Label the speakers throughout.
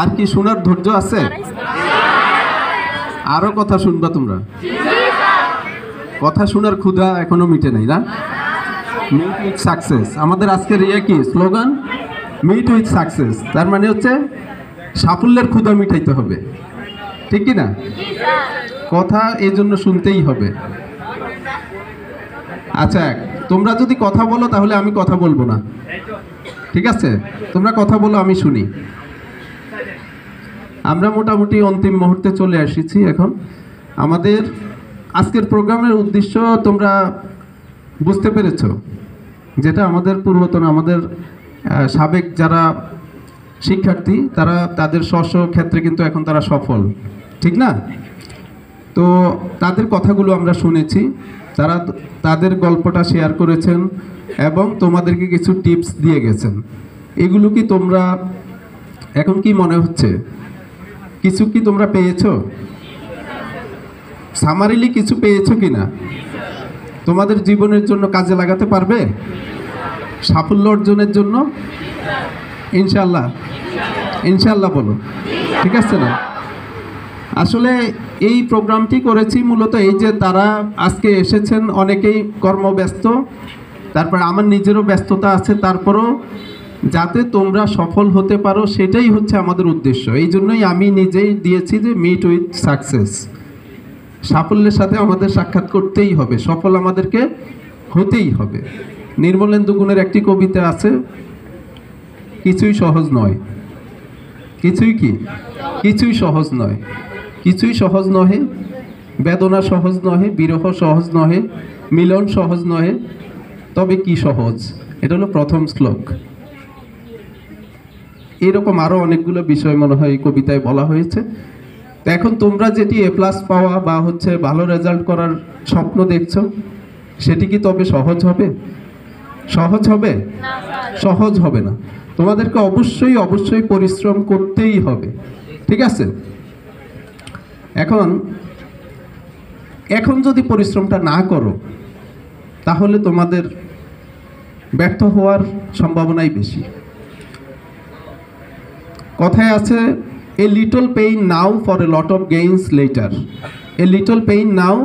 Speaker 1: আর কি শোনার ধৈর্য আছে? আরো কথা শুনবা তোমরা? কথা শোনার ক্ষুধা এখনো মিটে নাই না? মিট উইথ সাকসেস আমাদের আজকের কি স্লোগান? Meet with success. তার মানে হচ্ছে সাফল্যের ক্ষুধা মিটাইতে হবে, ঠিক কি না? কথা এই জন্য শুনতেই হবে। আচ্ছা, তোমরা যদি কথা বলো তাহলে আমি কথা বলবো না, ঠিক আছে? তোমরা কথা বলো, আমি শুনি। আমরা মোটামুটি অন্তিম মুহূর্তে চলে এসেছি। এখন আমাদের আজকের প্রোগ্রামের উদ্দেশ্য তোমরা বুঝতে পেরেছো, যেটা আমাদের পূর্বতন আমাদের সাবেক যারা শিক্ষার্থী তারা তাদের স্ব ক্ষেত্রে কিন্তু এখন তারা সফল, ঠিক না? তো তাদের কথাগুলো আমরা শুনেছি, তারা তাদের গল্পটা শেয়ার করেছেন এবং তোমাদেরকে কিছু টিপস দিয়ে গেছেন। এগুলো কি তোমরা এখন কি মনে হচ্ছে কিছু কি তোমরা পেয়েছো? সামারিলি কিছু পেয়েছো কি না? তোমাদের জীবনের জন্য কাজে লাগাতে পারবে সাফল্য অর্জনের জন্য? ইনশাল্লাহ, ইনশাল্লাহ বলো, ঠিক আছে না? আসলে এই প্রোগ্রামটি করেছি মূলত এই যে তারা আজকে এসেছেন, অনেকেই কর্মব্যস্ত, তারপর আমার নিজেরও ব্যস্ততা আছে, তারপরও যাতে তোমরা সফল হতে পারো সেটাই হচ্ছে আমাদের উদ্দেশ্য। এই জন্যই আমি নিজেই দিয়েছি যে মিট উইথ সাকসেস। সাফল্যের সাথে আমাদের সাক্ষাৎ করতেই হবে, সফল আমাদেরকে হতেই হবে। নির্মলেন্দু গুণের একটি কবিতা আছে, কিছুই সহজ নয়, কিছুই সহজ নয়, কিছুই সহজ নহে, বেদনা সহজ নহে, বিরহ সহজ নহে, মিলন সহজ নহে, তবে কি সহজ। এটা হলো প্রথম শ্লোক। এরকম আরো অনেকগুলো বিষয় মনে হয় এই কবিতায় বলা হয়েছে। তো এখন তোমরা যেটি A+ পাওয়া বা হচ্ছে ভালো রেজাল্ট করার স্বপ্ন দেখছো, সেটি কি তবে সহজ হবে? সহজ হবে? সহজ হবে না। তোমাদেরকে অবশ্যই পরিশ্রম করতেই হবে, ঠিক আছে? এখন যদি পরিশ্রমটা না করো তাহলে তোমাদের ব্যর্থ হওয়ার সম্ভাবনাই বেশি। কথায় আছে, a little pain now for a lot of gains letter. A little pain now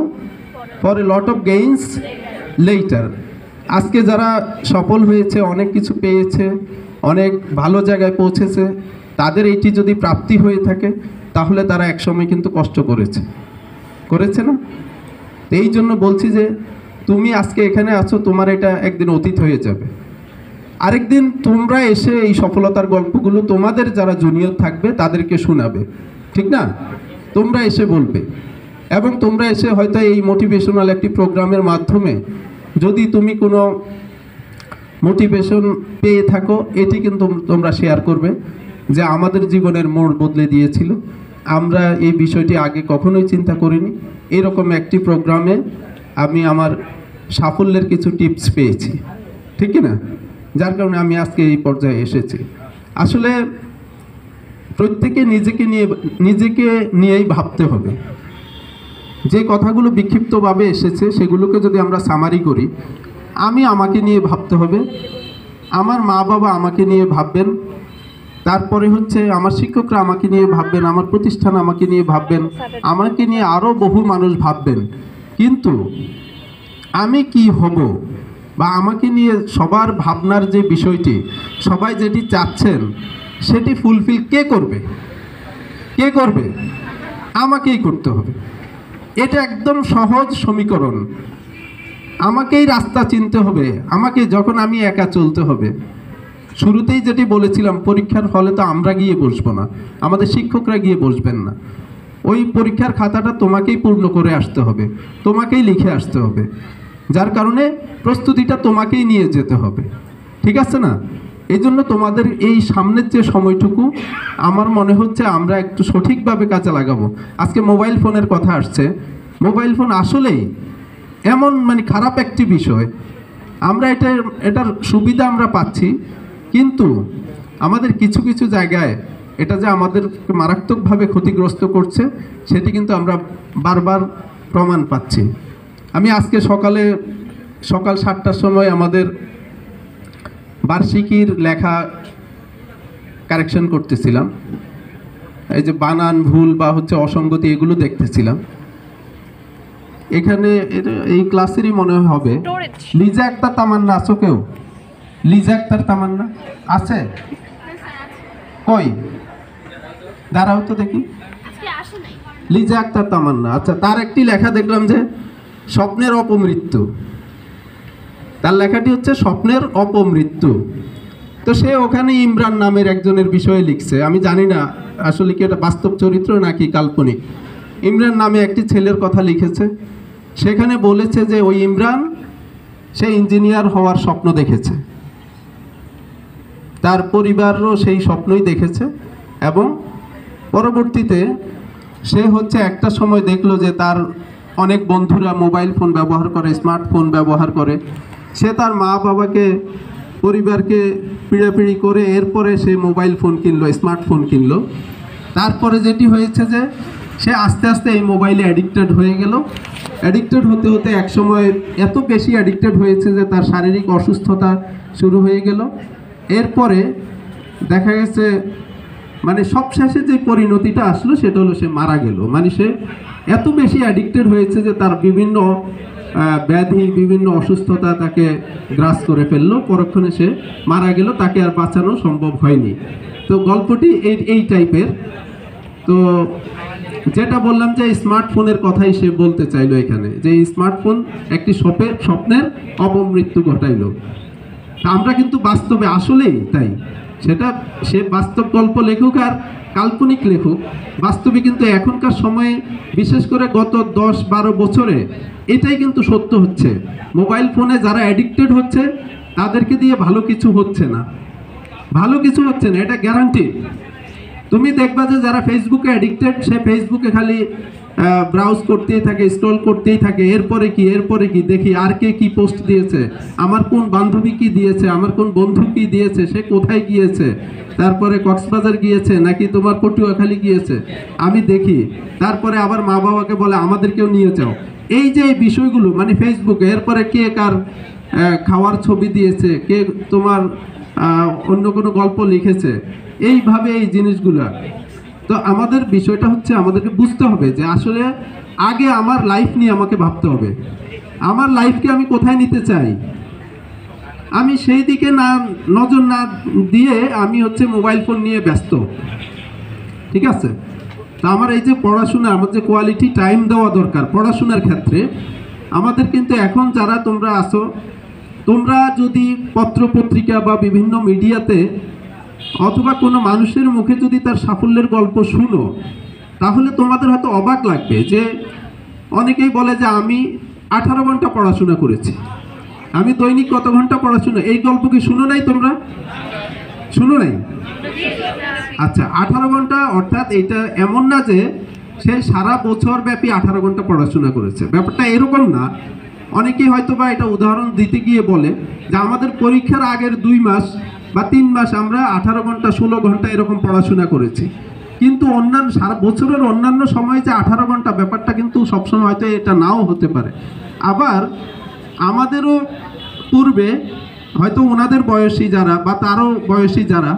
Speaker 1: for a lot of gains letter. আজকে যারা সফল হয়েছে, অনেক কিছু পেয়েছে, অনেক ভালো জায়গায় পৌঁছেছে, তাদের এইটি যদি প্রাপ্তি হয়ে থাকে তাহলে তারা একসময় কিন্তু কষ্ট করেছে না? এই জন্য বলছি যে তুমি আজকে এখানে আছো, তোমার এটা একদিন অতীত হয়ে যাবে। আরেকদিন তোমরা এসে এই সফলতার গল্পগুলো তোমাদের যারা জুনিয়র থাকবে তাদেরকে শোনাবে, ঠিক না? তোমরা এসে বলবে, এবং তোমরা এসে হয়তো এই মোটিভেশনাল একটি প্রোগ্রামের মাধ্যমে যদি তুমি কোনো মোটিভেশন পেয়ে থাকো, এটি কিন্তু তোমরা শেয়ার করবে যে আমাদের জীবনের মোড় বদলে দিয়েছিল, আমরা এই বিষয়টি আগে কখনোই চিন্তা করিনি। এরকম একটি প্রোগ্রামে আমি আমার সাফল্যের কিছু টিপস পেয়েছি, ঠিক না? যার কারণে আমি আজকে এই পর্যায়ে এসেছি। আসলে প্রত্যেকে নিজেকে নিয়েই ভাবতে হবে। যে কথাগুলো বিক্ষিপ্তভাবে এসেছে সেগুলোকে যদি আমরা সামারি করি, আমি আমাকে নিয়ে ভাবতে হবে, আমার মা বাবা আমাকে নিয়ে ভাববেন, তারপরে হচ্ছে আমার শিক্ষকরা আমাকে নিয়ে ভাববেন, আমার প্রতিষ্ঠান আমাকে নিয়ে ভাববেন, আমাকে নিয়ে আরও বহু মানুষ ভাববেন। কিন্তু আমি কি হব বা আমাকে নিয়ে সবার ভাবনার যে বিষয়টি, সবাই যেটি চাচ্ছেন সেটি ফুলফিল কে করবে? আমাকেই করতে হবে। এটা একদম সহজ সমীকরণ। আমাকেই রাস্তা চিনতে হবে, আমাকে যখন আমি একা চলতে হবে। শুরুতেই যেটি বলেছিলাম, পরীক্ষার হলে তো আমরা গিয়ে বসবো না, আমাদের শিক্ষকরা গিয়ে বসবেন না। ওই পরীক্ষার খাতাটা তোমাকেই পূর্ণ করে আসতে হবে, তোমাকেই লিখে আসতে হবে, যার কারণে প্রস্তুতিটা তোমাকেই নিয়ে যেতে হবে, ঠিক আছে না? এই জন্য তোমাদের এই সামনের যে সময়টুকু আমার মনে হচ্ছে আমরা একটু সঠিকভাবে কাজে লাগাবো। আজকে মোবাইল ফোনের কথা আসছে, মোবাইল ফোন আসলেই এমন খারাপ একটি বিষয়। আমরা এটার সুবিধা আমরা পাচ্ছি, কিন্তু আমাদের কিছু কিছু জায়গায় এটা যে আমাদেরকে মারাত্মকভাবে ক্ষতিগ্রস্ত করছে সেটি কিন্তু আমরা বারবার প্রমাণ পাচ্ছি। আমি আজকে সকাল 7টার সময় আমাদের বার্ষিকীর লেখা কারেকশন করতেছিলাম, এই যে বানান ভুল বা হচ্ছে অসঙ্গতি এগুলো দেখতেছিলাম। এখানে এই ক্লাসেরই মনে হবে লিজা আক্তার তামান্না আছো কেউ? লিজা আক্তার তামান্না আছে? কই দাঁড়াও তো দেখি। লিজা আক্তার তামান্না, আচ্ছা, তার একটি লেখা দেখলাম যে স্বপ্নের অপমৃত্যু। তার লেখাটি হচ্ছে স্বপ্নের অপমৃত্যু। তো সে ওখানে ইমরান নামের একজনের বিষয়ে লিখছে, আমি জানি না আসলে কি এটা বাস্তব চরিত্র নাকি কাল্পনিক। ইমরান নামে একটি ছেলের কথা লিখেছে, সেখানে বলেছে যে ওই ইমরান সে ইঞ্জিনিয়ার হওয়ার স্বপ্ন দেখেছে, তার পরিবারও সেই স্বপ্নই দেখেছে, এবং পরবর্তীতে সে হচ্ছে একটা সময় দেখলো যে তার অনেক বন্ধুরা মোবাইল ফোন ব্যবহার করে, স্মার্টফোন ব্যবহার করে। সে তার মা বাবাকে, পরিবারকে পিড়াপিড়ি করে এরপরে সে মোবাইল ফোন কিনলো, স্মার্টফোন কিনলো। তারপরে যেটি হয়েছে যে সে আস্তে আস্তে এই মোবাইলে অ্যাডিক্টেড হয়ে গেল। অ্যাডিক্টেড হতে হতে একসময় এত বেশি অ্যাডিক্টেড হয়েছে যে তার শারীরিক অসুস্থতা শুরু হয়ে গেল। এরপরে দেখা গেছে মানে সবশেষে যে পরিণতিটা আসলো সেটা হলো সে মারা গেল। মানে সে এত বেশি অ্যাডিক্টেড হয়েছে যে তার বিভিন্ন ব্যাধি, বিভিন্ন অসুস্থতা তাকে গ্রাস করে ফেললো, পরক্ষণে সে মারা গেল, তাকে আর বাঁচানো সম্ভব হয়নি। তো গল্পটি এই টাইপের। তো যেটা বললাম যে স্মার্টফোনের কথাই সে বলতে চাইলো এখানে, যে স্মার্টফোন একটি স্বপ্নের অপমৃত্যু ঘটাইলো। আমরা কিন্তু বাস্তবে আসলেই তাই, সেটা সে বাস্তব গল্প লেখক আর কাল্পনিক লেখক, বাস্তবে কিন্তু এখনকার সময়ে বিশেষ করে গত 10-12 বছরে এটাই কিন্তু সত্য হচ্ছে। মোবাইল ফোনে যারা অ্যাডিক্টেড হচ্ছে তাদেরকে দিয়ে ভালো কিছু হচ্ছে না, ভালো কিছু হচ্ছে না, এটা গ্যারান্টি। তুমি দেখবা যে যারা ফেসবুকে অ্যাডিক্টেড, সে ফেসবুকে খালি ব্রাউজ করতেই থাকে, স্ক্রল করতেই থাকে, এরপরে কি দেখি আর কে কি পোস্ট দিয়েছে, আমার কোন বান্ধবী কি দিয়েছে, আমার কোন বন্ধু কি দিয়েছে, সে কোথায় গিয়েছে, তারপরে কক্সবাজার গিয়েছে নাকি তোমার পটুয়াখালী গিয়েছে, আমি দেখি। তারপরে আবার মা বাবাকে বলে আমাদেরকেও নিয়ে যাও। এই যে এই বিষয়গুলো মানে ফেসবুকে, এরপরে কে কার খাওয়ার ছবি দিয়েছে, কে তোমার অন্য কোনো গল্প লিখেছে, এইভাবে এই জিনিসগুলো। তো আমাদের বিষয়টা হচ্ছে আমাদেরকে বুঝতে হবে যে আসলে আগে আমার লাইফ নিয়ে আমাকে ভাবতে হবে, আমার লাইফকে আমি কোথায় নিতে চাই। আমি সেই দিকে নজর না দিয়ে আমি হচ্ছে মোবাইল ফোন নিয়ে ব্যস্ত, ঠিক আছে। তো আমার এই যে পড়াশোনা, আমার যে কোয়ালিটি টাইম দেওয়া দরকার পড়াশোনার ক্ষেত্রে, আমাদের কিন্তু এখন যারা তোমরা আসো, তোমরা যদি পত্রপত্রিকা বা বিভিন্ন মিডিয়াতে অথবা কোনো মানুষের মুখে যদি তার সাফল্যের গল্প শুনো, তাহলে তোমাদের হয়তো অবাক লাগবে যে অনেকেই বলে যে আমি 18 ঘন্টা পড়াশোনা করেছি, আমি দৈনিক কত ঘন্টা পড়াশোনা। এই গল্প কি শুনো নাই তোমরা? শুনো নাই? আচ্ছা, 18 ঘন্টা অর্থাৎ এটা এমন না যে সে সারা বছর ব্যাপী 18 ঘন্টা পড়াশোনা করেছে, ব্যাপারটা এরকম না। অনেকেই হয়তো বা এটা উদাহরণ দিতে গিয়ে বলে যে আমাদের পরীক্ষার আগের 2 মাস বা 3 মাস আমরা 18 ঘন্টা 16 ঘন্টা এরকম পড়াশোনা করেছি, কিন্তু অন্যান্য সারা বছরের অন্যান্য সময় যে 18 ঘন্টা, ব্যাপারটা কিন্তু সবসময় হয়তো এটা নাও হতে পারে। আবার আমাদেরও পূর্বে হয়তো ওনাদের বয়সী যারা বা তারও বয়সী যারা,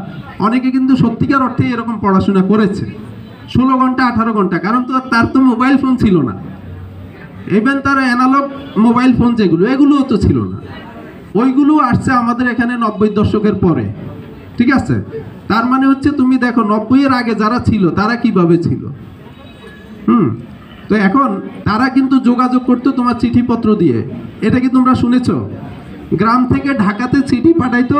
Speaker 1: অনেকে কিন্তু সত্যিকার অর্থে এরকম পড়াশোনা করেছে 16 ঘন্টা 18 ঘন্টা, কারণ তার তো মোবাইল ফোন ছিল না, ইভেন তার অ্যানালগ মোবাইল ফোন যেগুলো, এগুলোও তো ছিল না। ওইগুলো আসছে আমাদের এখানে 90 দশকের পরে, ঠিক আছে। তার মানে হচ্ছে তুমি দেখো 90-এর আগে যারা ছিল তারা কিভাবে ছিল। তো এখন তারা কিন্তু যোগাযোগ করতো তোমার চিঠিপত্র দিয়ে, এটা কি তোমরা শুনেছো? গ্রাম থেকে ঢাকাতে চিঠি পাঠাইতো,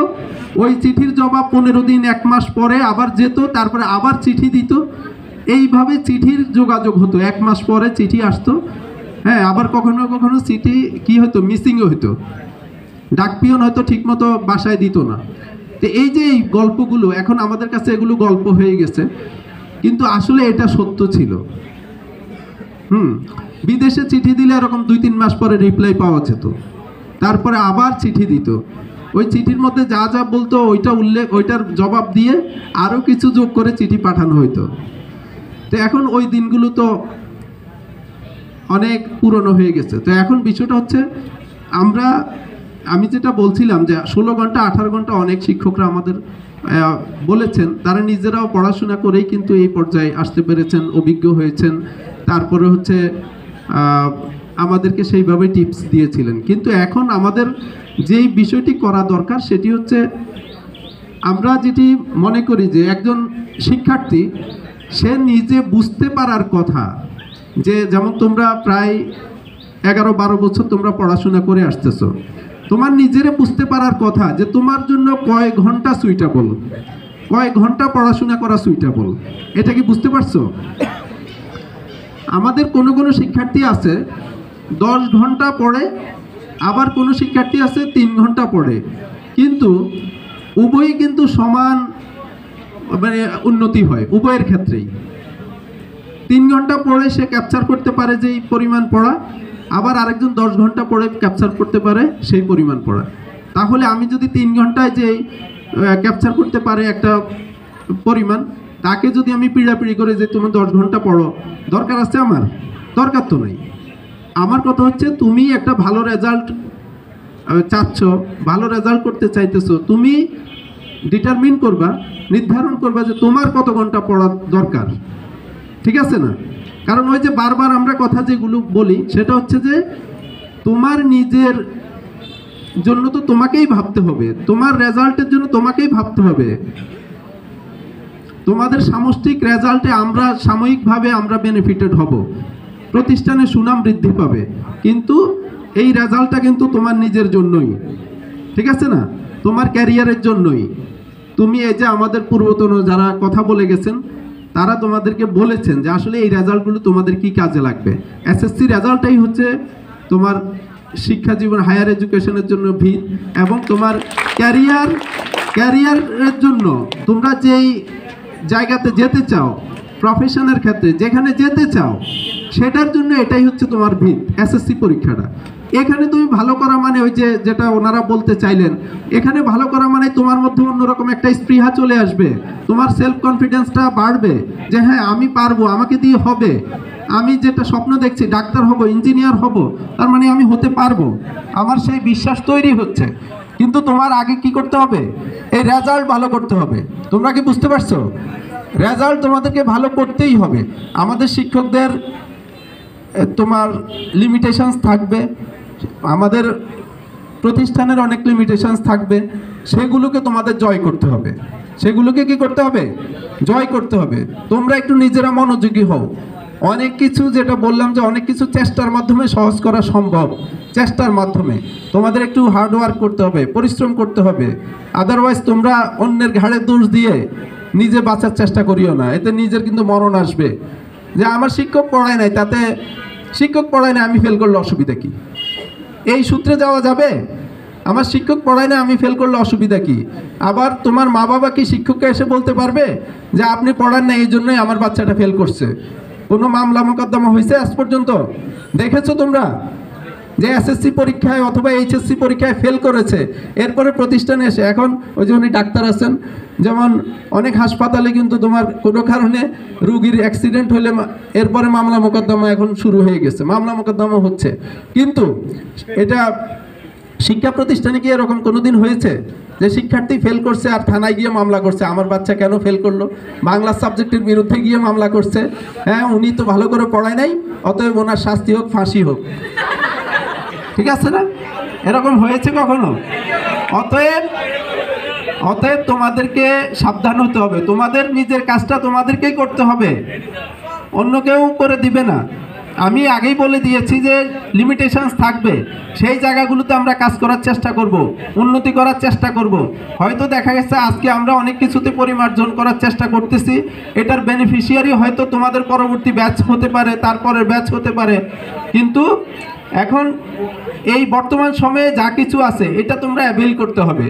Speaker 1: ওই চিঠির জবাব 15 দিন 1 মাস পরে আবার যেত, তারপরে আবার চিঠি দিত, এইভাবে চিঠির যোগাযোগ হতো। 1 মাস পরে চিঠি আসতো, হ্যাঁ, আবার কখনো কখনো চিঠি কি হতো, মিসিংও হতো, ডাকপিয়ন হয়তো ঠিকমতো বাসায় দিত না। তো এই যে এই গল্পগুলো এখন আমাদের কাছে এগুলো গল্প হয়ে গেছে, কিন্তু আসলে এটা সত্য ছিল। বিদেশে চিঠি দিলে এরকম 2-3 মাস পরে রিপ্লাই পাওয়া যেত, তারপরে আবার চিঠি দিত, ওই চিঠির মধ্যে যা যা বলতো ওইটার জবাব দিয়ে আরও কিছু যোগ করে চিঠি পাঠানো হইতো। তো এখন ওই দিনগুলো তো অনেক পুরনো হয়ে গেছে। তো এখন বিষয়টা হচ্ছে আমি যেটা বলছিলাম যে 16 ঘন্টা 18 ঘন্টা অনেক শিক্ষকরা আমাদের বলেছেন তারা নিজেরাও পড়াশোনা করেই কিন্তু এই পর্যায়ে আসতে পেরেছেন, অভিজ্ঞ হয়েছেন। তারপরে হচ্ছে আমাদেরকে সেইভাবে টিপস দিয়েছিলেন। কিন্তু এখন আমাদের যেই বিষয়টি করা দরকার সেটি হচ্ছে, আমরা যেটি মনে করি যে একজন শিক্ষার্থী সে নিজে বুঝতে পারার কথা, যে যেমন তোমরা প্রায় 11-12 বছর তোমরা পড়াশোনা করে আসতেছো, তোমার নিজেরে বুঝতে পারার কথা যে তোমার জন্য কয় ঘন্টা সুইটেবল, কয় ঘন্টা পড়াশোনা করা সুইটেবল, এটা কি বুঝতে পারছো? আমাদের কোনো কোনো শিক্ষার্থী আছে 10 ঘন্টা পড়ে, আবার কোনো শিক্ষার্থী আছে 3 ঘন্টা পড়ে, কিন্তু উভয়ই কিন্তু সমান মানে উন্নতি হয় উভয়ের ক্ষেত্রেই। 3 ঘন্টা পড়ে সে ক্যাপচার করতে পারে যেই পরিমাণ পড়া, আবার আরেকজন 10 ঘন্টা পড়ে ক্যাপচার করতে পারে সেই পরিমাণ পড়া। তাহলে আমি যদি 3 ঘন্টায় যেই ক্যাপচার করতে পারে একটা পরিমাণ, তাকে যদি আমি পিড়াপিড়ি করে যে তুমি 10 ঘন্টা পড়ো, দরকার আছে আমার? দরকার তো নাই। আমার কথা হচ্ছে তুমি একটা ভালো রেজাল্ট চাচ্ছ, ভালো রেজাল্ট করতে চাইতেছো, তুমি ডিটারমিন করবা, নির্ধারণ করবা যে তোমার কত ঘন্টা পড়া দরকার, ঠিক আছে না? কারণ ওই যে বারবার আমরা কথা যেগুলো বলি সেটা হচ্ছে যে তোমার নিজের জন্য তো তোমাকেই ভাবতে হবে, তোমার রেজাল্টের জন্য তোমাকেই ভাবতে হবে। তোমাদের সামষ্টিক রেজাল্টে আমরা সাময়িকভাবে আমরা বেনিফিটেড হব, প্রতিষ্ঠানের সুনাম বৃদ্ধি পাবে, কিন্তু এই রেজাল্টটা কিন্তু তোমার নিজের জন্যই, ঠিক আছে না? তোমার ক্যারিয়ারের জন্যই। তুমি এই যে আমাদের পূর্বতন যারা কথা বলে গেছেন তারা তোমাদেরকে বলেছেন যে আসলে এই রেজাল্টগুলো তোমাদের কি কাজে লাগবে। এসএসসি রেজাল্টটাই হচ্ছে তোমার শিক্ষা জীবন, হায়ার এডুকেশনের জন্য ভিত, এবং তোমার ক্যারিয়ারের জন্য তোমরা যেই জায়গাতে যেতে চাও, প্রফেশনের ক্ষেত্রে যেখানে যেতে চাও, সেটার জন্য এটাই হচ্ছে তোমার ভিত, এসএসসি পরীক্ষাটা। এখানে তুমি ভালো করা মানে ওই যে যেটা ওনারা বলতে চাইলেন, এখানে ভালো করা মানে তোমার মধ্যে অন্যরকম একটা স্পৃহা চলে আসবে, তোমার সেলফ কনফিডেন্সটা বাড়বে যে হ্যাঁ আমি পারবো, আমাকে দিয়ে হবে, আমি যেটা স্বপ্ন দেখছি ডাক্তার হব, ইঞ্জিনিয়ার হব, তার মানে আমি হতে পারবো, আমার সেই বিশ্বাস তৈরি হচ্ছে। কিন্তু তোমার আগে কি করতে হবে? এই রেজাল্ট ভালো করতে হবে। তোমরা কি বুঝতে পারছো? রেজাল্ট তোমাদেরকে ভালো করতেই হবে। আমাদের শিক্ষকদের তোমার লিমিটেশনস থাকবে, আমাদের প্রতিষ্ঠানের অনেক লিমিটেশনস থাকবে, সেগুলোকে তোমাদের জয় করতে হবে। সেগুলোকে কি করতে হবে? জয় করতে হবে। তোমরা একটু নিজেরা মনোযোগী হও। অনেক কিছু যেটা বললাম যে অনেক কিছু চেষ্টার মাধ্যমে সহজ করা সম্ভব, চেষ্টার মাধ্যমে তোমাদের একটু হার্ডওয়ার্ক করতে হবে, পরিশ্রম করতে হবে। আদারওয়াইজ তোমরা অন্যের ঘাড়ে দোষ দিয়ে নিজে বাঁচার চেষ্টা করিও না, এতে নিজের কিন্তু মরণ আসবে। যে আমার শিক্ষক পড়ায় নাই, তাতে শিক্ষক পড়ায় না আমি ফেল করলে অসুবিধা কি? এই সূত্রে যাওয়া যাবে? আমার শিক্ষক পড়ায় না আমি ফেল করলে অসুবিধা কি? আবার তোমার মা বাবা কি শিক্ষককে এসে বলতে পারবে যে আপনি পড়ান না এই জন্যই আমার বাচ্চাটা ফেল করছে? কোনো মামলা মোকদ্দমা হয়েছে আজ পর্যন্ত? দেখেছো তোমরা যে এসএসসি পরীক্ষায় অথবা এইচএসসি পরীক্ষায় ফেল করেছে, এরপরে প্রতিষ্ঠানে এসে এখন ওই যে উনি ডাক্তার আছেন, যেমন অনেক হাসপাতালে কিন্তু তোমার কোনো কারণে রুগীর অ্যাক্সিডেন্ট হলে এরপরে মামলা মোকদ্দমা এখন শুরু হয়ে গেছে, মামলা মোকদ্দমা হচ্ছে। কিন্তু এটা শিক্ষা প্রতিষ্ঠানে কি এরকম কোনোদিন হয়েছে যে শিক্ষার্থী ফেল করছে আর থানায় গিয়ে মামলা করছে আমার বাচ্চা কেন ফেল করলো, বাংলা সাবজেক্টের বিরুদ্ধে গিয়ে মামলা করছে? হ্যাঁ, উনি তো ভালো করে পড়ায় নাই, অতএব ওনার শাস্তি হোক, ফাঁসি হোক, ঠিক আছে না? এরকম হয়েছে কখনো? অতএব তোমাদেরকে সাবধান হতে হবে। তোমাদের নিজের কাজটা তোমাদেরকেই করতে হবে, অন্য কেউ করে দিবে না। আমি আগেই বলে দিয়েছি যে লিমিটেশনস থাকবে, সেই জায়গাগুলোতে আমরা কাজ করার চেষ্টা করব, উন্নতি করার চেষ্টা করব। হয়তো দেখা গেছে আজকে আমরা অনেক কিছুতে পরিমার্জন করার চেষ্টা করতেছি, এটার বেনিফিশিয়ারি হয়তো তোমাদের পরবর্তী ব্যাচ হতে পারে, তারপরের ব্যাচ হতে পারে। কিন্তু এখন এই বর্তমান সময়ে যা কিছু আছে এটা তোমরা অ্যাভেল করতে হবে।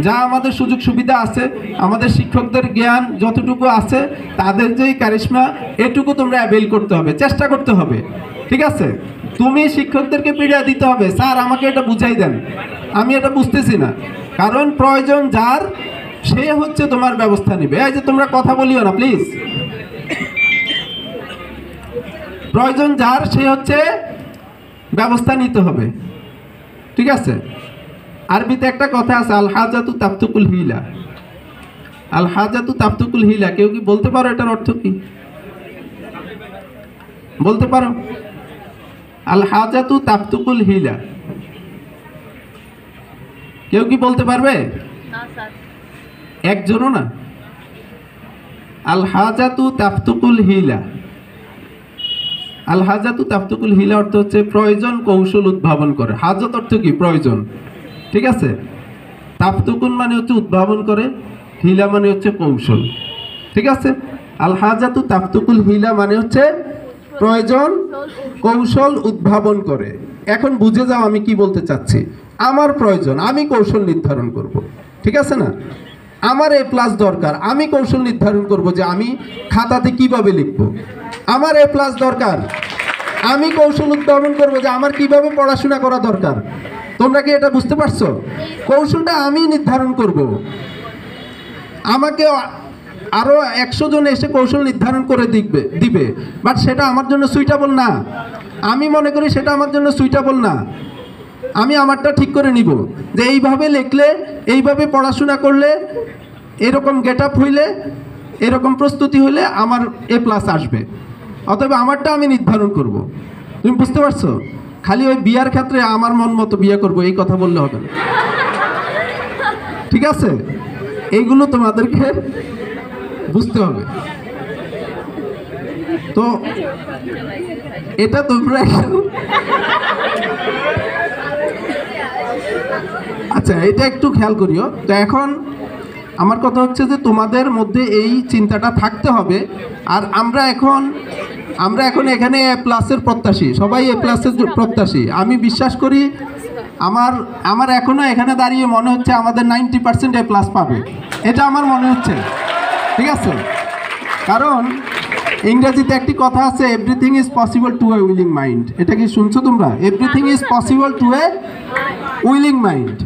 Speaker 1: যা আমাদের সুযোগ সুবিধা আছে, আমাদের শিক্ষকদের জ্ঞান যতটুকু আছে, তাদের যেই কারিশমা, এটুকু তোমরা অ্যাভেল করতে হবে, চেষ্টা করতে হবে, ঠিক আছে? তুমি শিক্ষকদেরকে পীড়া দিতে হবে, স্যার আমাকে এটা বুঝাই দেন, আমি এটা বুঝতেছি না। কারণ প্রয়োজন যার, সে হচ্ছে তোমার ব্যবস্থা নেবে। এই যে তোমরা কথা বলিও না প্লিজ। প্রয়োজন যার, সে হচ্ছে ব্যবস্থা নিতে হবে, ঠিক আছে? আরবিতে একটা কথা আছে, আল হাজাতু তাফতুকুল হিলা। আল হাজাতু তাফতুকুল হিলা, কেউ কি বলতে পারো এটার অর্থ কি? বলতে পারো? আল হাজাতু তাফতুকুল হিলা, কেউ কি বলতে পারবে? একজনও না। আল হাজাতু তাফতুকুল হিলা, আল হাজাতু তাফতুকুল হিলা অর্থ হচ্ছে প্রয়োজন কৌশল উদ্ভাবন করে। হাজত অর্থ কি? প্রয়োজন, ঠিক আছে। তাফতুকুল মানে হচ্ছে উদ্ভাবন করে, হিলা মানে হচ্ছে কৌশল, ঠিক আছে। আল হাজাতু তাফতুকুল হিলা মানে হচ্ছে প্রয়োজন কৌশল উদ্ভাবন করে। এখন বুঝে যাও আমি কি বলতে চাচ্ছি। আমার প্রয়োজন, আমি কৌশল নির্ধারণ করব, ঠিক আছে না। আমার এ প্লাস দরকার, আমি কৌশল নির্ধারণ করব যে আমি খাতাতে কিভাবে লিখব। আমার এ প্লাস দরকার, আমি কৌশল উদ্ভাবন করব যে আমার কিভাবে পড়াশোনা করা দরকার। তোমরা কি এটা বুঝতে পারছো? কৌশলটা আমি নির্ধারণ করব। আমাকে আরো 100 জন এসে কৌশল নির্ধারণ করে দিবে, বাট সেটা আমার জন্য সুইটেবল না। আমি মনে করি সেটা আমার জন্য সুইটেবল না। আমি আমারটা ঠিক করে নিব যে এইভাবে লিখলে, এইভাবে পড়াশোনা করলে, এরকম গেট আপ হইলে, এরকম প্রস্তুতি হইলে আমার এ প্লাস আসবে। অতএব আমারটা আমি নির্ধারণ করব। তুমি বুঝতে পারছো? খালি ওই বিয়ার ক্ষেত্রে আমার মন মতো বিয়ে করব এই কথা বললে হবে না, ঠিক আছে। এইগুলো তোমাদেরকে বুঝতে হবে। তো এটা তোমরা আচ্ছা, এটা একটু খেয়াল করিও। তো এখন আমার কথা হচ্ছে যে তোমাদের মধ্যে এই চিন্তাটা থাকতে হবে। আর আমরা এখন এখানে এ প্লাসের প্রত্যাশী, সবাই এ প্লাসের প্রত্যাশী। আমি বিশ্বাস করি আমার এখনো এখানে দাঁড়িয়ে মনে হচ্ছে আমাদের 90% এ প্লাস পাবে, এটা আমার মনে হচ্ছে, ঠিক আছে। কারণ ইংরেজিতে একটি কথা আছে, everything is possible to A willing mind. এটা কি শুনছো তোমরা? Everything is possible to A willing mind.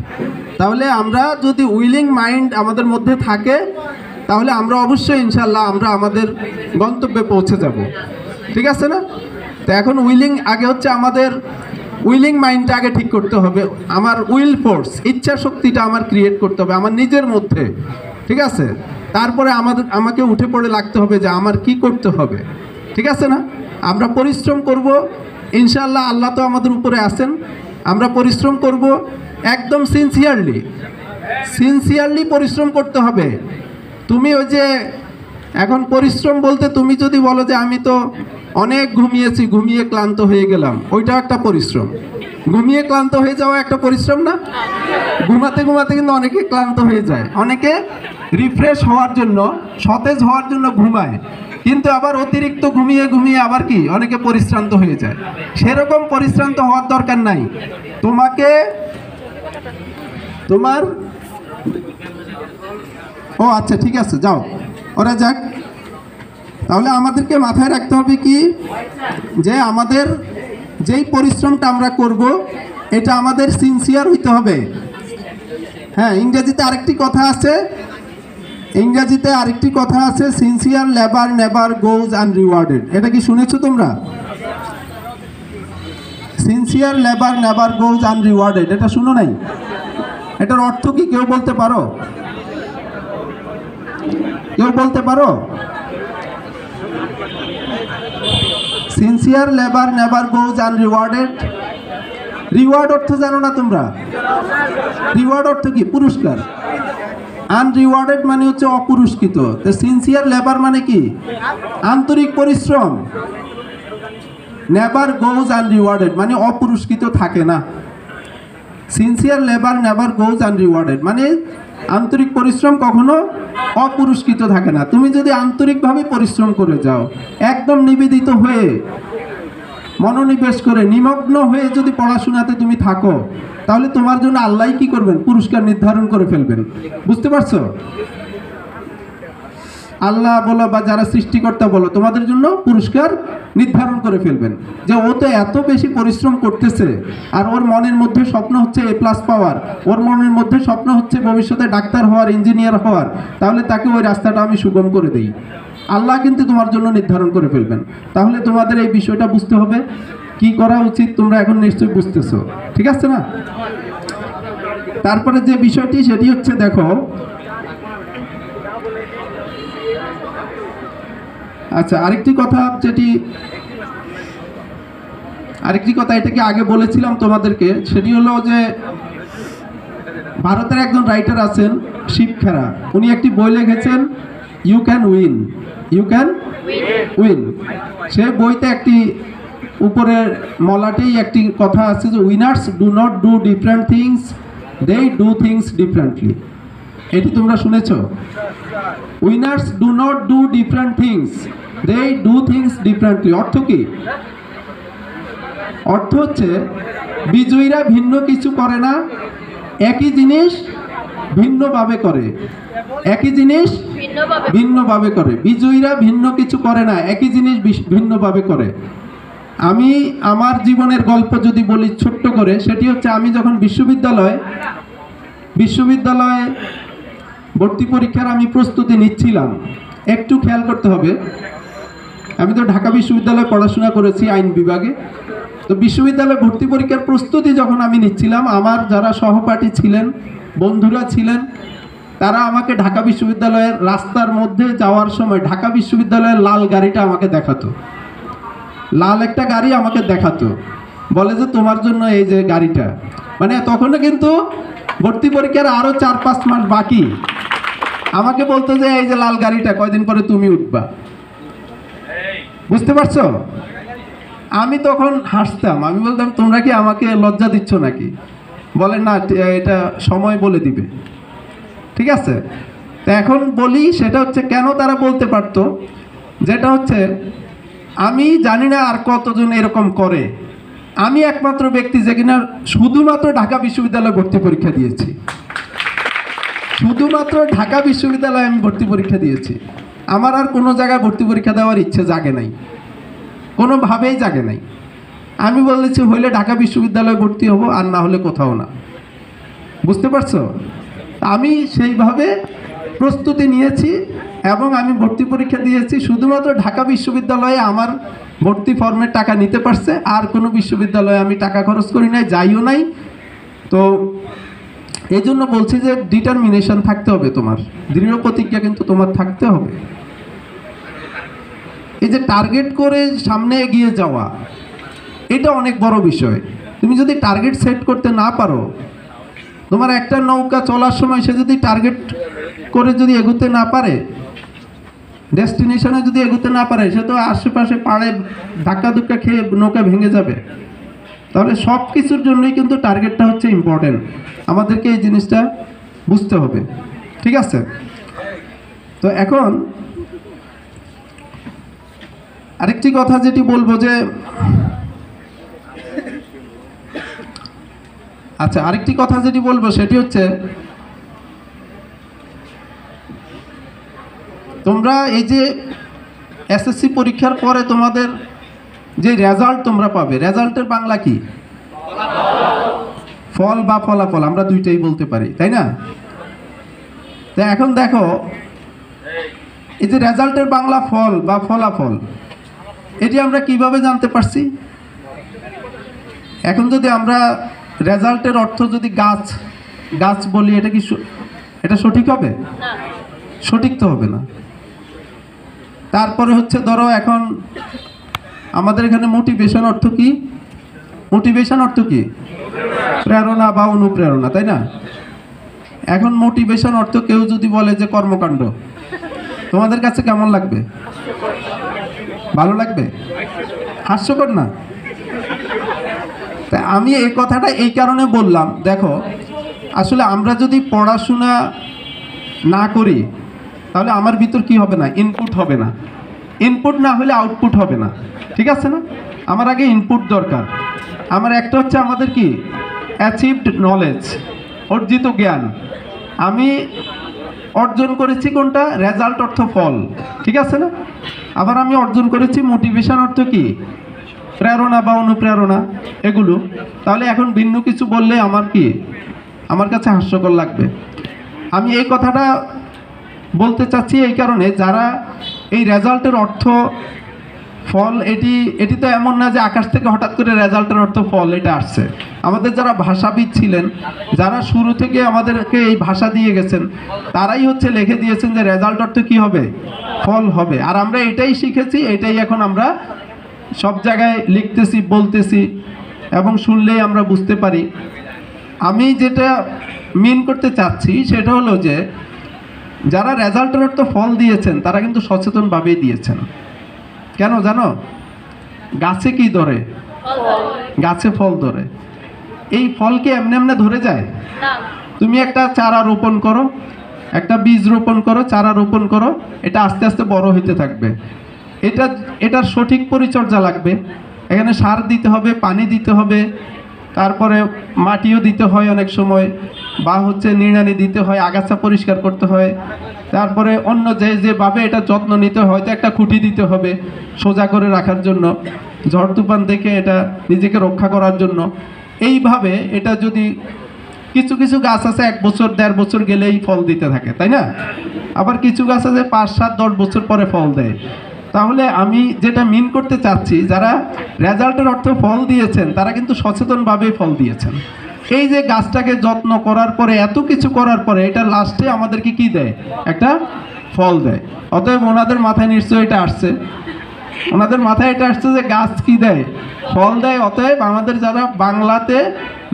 Speaker 1: তাহলে আমরা যদি উইলিং মাইন্ড আমাদের মধ্যে থাকে, তাহলে আমরা অবশ্যই ইনশাল্লাহ আমরা আমাদের গন্তব্যে পৌঁছে যাব, ঠিক আছে না। তো এখন আগে হচ্ছে আমাদের উইলিং মাইন্ডটা আগে ঠিক করতে হবে। আমার উইল ফোর্স, ইচ্ছা শক্তিটা আমার ক্রিয়েট করতে হবে আমার নিজের মধ্যে, ঠিক আছে। তারপরে আমাকে উঠে পড়ে লাগতে হবে যে আমার কি করতে হবে, ঠিক আছে না। আমরা পরিশ্রম করব ইনশাআল্লাহ, আল্লাহ তো আমাদের উপরে আছেন। আমরা পরিশ্রম করব একদম সিনসিয়ারলি পরিশ্রম করতে হবে। তুমি ওই যে এখন পরিশ্রম বলতে তুমি যদি বলো যে আমি তো অনেক ঘুমিয়েছি, ঘুমিয়ে ক্লান্ত হয়ে গেলাম, ওইটাও একটা পরিশ্রম। ঘুমিয়ে ক্লান্ত হয়ে যাওয়া একটা পরিশ্রম না? ঘুমাতে কিন্তু অনেকে ক্লান্ত হয়ে যায়, অনেকে রিফ্রেশ হওয়ার জন্য, সতেজ হওয়ার জন্য ঘুমায়, কিন্তু আবার অতিরিক্ত ঘুমিয়ে আবার কি অনেকে পরিশ্রান্ত হয়ে যায়। সেরকম পরিশ্রান্ত হওয়ার দরকার নাই। তোমাকে আচ্ছা ঠিক আছে, যাও, ওরা যাক। তাহলে আমাদেরকে মাথায় রাখতে হবে কি, যে আমাদের যেই পরিশ্রমটা আমরা করব এটা আমাদের সিনসিয়ার হইতে হবে। হ্যাঁ, ইংরেজিতে আরেকটি কথা আছে, sincere labour never goes unrewarded. এটা কি শুনেছো তোমরা? Sincere labour never goes unrewarded, এটা শুনো নাই? এটার অর্থ কি কেউ বলতে পারো? Sincere labour never goes unrewarded. Reward অর্থ জানো না তোমরা? রিওয়ার্ড অর্থ কি? পুরস্কার। আনরিওয়ার্ডেড মানে হচ্ছে অপুরস্কৃত। তো সিনসিয়ার লেবার মানে কি? আন্তরিক পরিশ্রম। নেভার গোজ আনরিওয়ার্ডেড মানে অপুরস্কৃত থাকে না। সিনসিয়ার লেবার নেভার গোজ আনরিওয়ার্ডেড মানে আন্তরিক পরিশ্রম কখনো অপুরস্কৃত থাকে না। তুমি যদি আন্তরিকভাবে পরিশ্রম করে যাও, একদম নিবেদিত হয়ে, মনোনিবেশ করে, নিমগ্ন হয়ে যদি পড়াশোনাতে তুমি থাকো, তাহলে তোমার জন্য আল্লাহ কি করবেন? পুরস্কার নির্ধারণ করে ফেলবেন। বুঝতে পারছো? আল্লাহ বলো বা যারা সৃষ্টিকর্তা বলো, তোমাদের জন্য পুরস্কার নির্ধারণ করে ফেলবেন যে ও তো এত বেশি পরিশ্রম করতেছে, আর ওর মনের মধ্যে স্বপ্ন হচ্ছে এ প্লাস পাওয়ার, ওর মনের মধ্যে স্বপ্ন হচ্ছে ভবিষ্যতে ডাক্তার হওয়ার, ইঞ্জিনিয়ার হওয়ার, তাহলে তাকে ওই রাস্তাটা আমি সুগম করে দেই। আল্লাহ কিন্তু তোমার জন্য নির্ধারণ করে ফেলবেন। তাহলে তোমাদের এই বিষয়টা বুঝতে হবে, কি করা উচিত তোমরা এখন নিশ্চয়ই বুঝতেছো, ঠিক আছে না। তারপরে যে বিষয়টি সেটি হচ্ছে, দেখো আচ্ছা, আরেকটি কথা এটাকে আগে বলেছিলাম তোমাদেরকে, সেটি হলো যে ভারতের একজন রাইটার আছেন শিব খেরা, উনি একটি বই লিখেছেন you can win, you can win. সে বইতে একটি উপরের মলাটেই একটি কথা আছে যে winners do not do different things, they do things differently. এটি তোমরা শুনেছো? Winners do not do different things, they do things differently. অর্থ কি? অর্থ হচ্ছে বিজয়ীরা ভিন্ন কিছু করে না, একই জিনিস ভিন্নভাবে করে। একই জিনিস ভিন্নভাবে করে। বিজয়ীরা ভিন্ন কিছু করে না, একই জিনিস ভিন্নভাবে করে। আমি আমার জীবনের গল্প যদি বলি ছোট্ট করে, সেটি হচ্ছে আমি যখন বিশ্ববিদ্যালয়ে ভর্তি পরীক্ষার আমি প্রস্তুতি নিচ্ছিলাম। একটু খেয়াল করতে হবে, আমি তো ঢাকা বিশ্ববিদ্যালয়ে পড়াশোনা করেছি আইন বিভাগে। তো বিশ্ববিদ্যালয়ে ভর্তি পরীক্ষার প্রস্তুতি যখন আমি নিচ্ছিলাম, আমার যারা সহপাঠী ছিলেন, বন্ধুরা ছিলেন, তারা আমাকে ঢাকা বিশ্ববিদ্যালয়ের রাস্তার মধ্যে যাওয়ার সময় ঢাকা বিশ্ববিদ্যালয়ের লাল গাড়িটা আমাকে দেখাতো, লাল একটা গাড়ি আমাকে দেখাতো, বলে যে তোমার জন্য এই যে গাড়িটা। মানে তখনও কিন্তু ভর্তি পরীক্ষার আরও 4-5 মাস বাকি, আমাকে বলতো যে এই যে লাল গাড়িটা, কয়দিন পরে তুমি উঠবা। বুঝতে পারছো? আমি তখন হাসতাম, আমি বলতাম তোমরা কি আমাকে লজ্জা দিচ্ছ নাকি? বলে না, এটা সময় বলে দিবে। ঠিক আছে, তো এখন বলি, সেটা হচ্ছে কেন তারা বলতে পারতো, যেটা হচ্ছে আমি জানি না আর কতজন এরকম করে। আমি একমাত্র ব্যক্তি যে কিনা শুধুমাত্র ঢাকা বিশ্ববিদ্যালয়ে ভর্তি পরীক্ষা দিয়েছি, শুধুমাত্র ঢাকা বিশ্ববিদ্যালয়ে আমি ভর্তি পরীক্ষা দিয়েছি। আমার আর কোনো জায়গায় ভর্তি পরীক্ষা দেওয়ার ইচ্ছে জাগে নাই, কোনোভাবেই জাগে নাই। আমি বলেছি হইলে ঢাকা বিশ্ববিদ্যালয়ে ভর্তি হব, আর না হলে কোথাও না। বুঝতে পারছো? আমি সেইভাবে প্রস্তুতি নিয়েছি এবং আমি ভর্তি পরীক্ষা দিয়েছি। শুধুমাত্র ঢাকা বিশ্ববিদ্যালয়ে আমার ভর্তি ফর্মের টাকা নিতে পারছে, আর কোনো বিশ্ববিদ্যালয়ে আমি টাকা খরচ করি নাই, যাইও নাই। তো এই জন্য বলছি যে ডিটারমিনেশন থাকতে হবে, তোমার দৃঢ় প্রতিজ্ঞা কিন্তু তোমার থাকতে হবে। এই যে টার্গেট করে সামনে এগিয়ে যাওয়া, এটা অনেক বড় বিষয়। তুমি যদি টার্গেট সেট করতে না পারো, তোমার একটা নৌকা চলার সময় সে যদি টার্গেট করে যদি এগোতে না পারে, ডেস্টিনেশনে যদি এগোতে না পারে, সে তো আশেপাশে পাড়ে ধাক্কা ধুক্কা খেয়ে নৌকা ভেঙে যাবে। তাহলে সব কিছুর জন্যই কিন্তু টার্গেটটা হচ্ছে ইম্পর্টেন্ট। আমাদেরকে এই জিনিসটা বুঝতে হবে। ঠিক আছে? তো এখন আরেকটি কথা যেটি বলবো যে, আচ্ছা, আরেকটি কথা যেটি বলবো সেটি হচ্ছে, তোমরা এই যে এসএসসি পরীক্ষার পরে তোমাদের যে রেজাল্ট তোমরা পাবে, রেজাল্টের বাংলা কি? ফল বা ফলাফল, আমরা দুইটাই বলতে পারি, তাই না? তো এখন দেখো, এই যে রেজাল্টের বাংলা ফল বা ফলাফল, এটি আমরা কিভাবে জানতে পারছি? এখন যদি আমরা রেজাল্টের অর্থ যদি গাছ গাছ বলি, এটা কি এটা সঠিক হবে? সঠিক তো হবে না। তারপরে হচ্ছে ধরো, এখন আমাদের এখানে মোটিভেশন অর্থ কি? মোটিভেশন অর্থ কি? প্রেরণা বা অনুপ্রেরণা, তাই না? এখন মোটিভেশন অর্থ কেউ যদি বলে যে কর্মকাণ্ড, তোমাদের কাছে কেমন লাগবে? ভালো লাগবে? হাস্যকর না? তাই আমি এই কথাটা এই কারণে বললাম, দেখো আসলে আমরা যদি পড়াশোনা না করি, তাহলে আমার ভিতর কি হবে না? ইনপুট হবে না। ইনপুট না হলে আউটপুট হবে না। ঠিক আছে না? আমার আগে ইনপুট দরকার। আমার একটা হচ্ছে আমাদের কি অ্যাচিভড নলেজ, অর্জিত জ্ঞান। আমি অর্জন করেছি কোনটা? রেজাল্ট অর্থ ফল। ঠিক আছে না? আবার আমি অর্জন করেছি মোটিভেশন অর্থ কি? প্রেরণা বা অনুপ্রেরণা, এগুলো। তাহলে এখন ভিন্ন কিছু বললে আমার কি, আমার কাছে হাস্যকর লাগবে। আমি এই কথাটা বলতে চাচ্ছি এই কারণে, যারা এই রেজাল্টের অর্থ ফল এটি তো এমন না যে আকাশ থেকে হঠাৎ করে রেজাল্টের অর্থ ফল এটা আসছে। আমাদের যারা ভাষাবিদ ছিলেন, যারা শুরু থেকে আমাদেরকে এই ভাষা দিয়ে গেছেন, তারাই হচ্ছে লিখে দিয়েছেন যে রেজাল্ট অর্থ কি হবে, ফল হবে। আর আমরা এটাই শিখেছি, এটাই এখন আমরা সব জায়গায় লিখতেছি, বলতেছি এবং শুনলেই আমরা বুঝতে পারি। আমি যেটা মিন করতে চাচ্ছি সেটা হলো যে যারা রেজাল্টের অর্থ ফল দিয়েছেন তারা কিন্তু সচেতনভাবেই দিয়েছেন। কেন জানো? গাছে কি ধরে? গাছে ফল ধরে। এই ফল কি এমনি এমনি ধরে যায়? তুমি একটা চারা রোপণ করো, একটা বীজ রোপণ করো, চারা রোপণ করো, এটা আস্তে আস্তে বড় হইতে থাকবে। এটার সঠিক পরিচর্যা লাগবে। এখানে সার দিতে হবে, পানি দিতে হবে, তারপরে মাটিও দিতে হয় অনেক সময়, বা হচ্ছে নিড়ানি দিতে হয়, আগাছা পরিষ্কার করতে হয়, তারপরে অন্য যেভাবে এটা যত্ন নিতে হয়, হয়তো একটা খুঁটি দিতে হবে সোজা করে রাখার জন্য, ঝড় তুফান থেকে এটা নিজেকে রক্ষা করার জন্য। এইভাবে এটা যদি কিছু কিছু গাছ আছে 1 বছর 1.5 বছর গেলেই ফল দিতে থাকে, তাই না? আবার কিছু গাছ আছে 5, 7, 10 বছর পরে ফল দেয়। তাহলে আমি যেটা মিন করতে চাচ্ছি, যারা রেজাল্টের অর্থ ফল দিয়েছেন তারা কিন্তু সচেতনভাবেই ফল দিয়েছেন। এই যে গাছটাকে যত্ন করার পরে, এত কিছু করার পরে, এটা লাস্টে আমাদেরকে কি দেয়? একটা ফল দেয়। অতএব ওনাদের মাথায় নিশ্চয়ই এটা আসছে, ওনাদের মাথায় এটা আসছে যে গাছ কি দেয়? ফল দেয়। অতএব আমাদের যারা বাংলাতে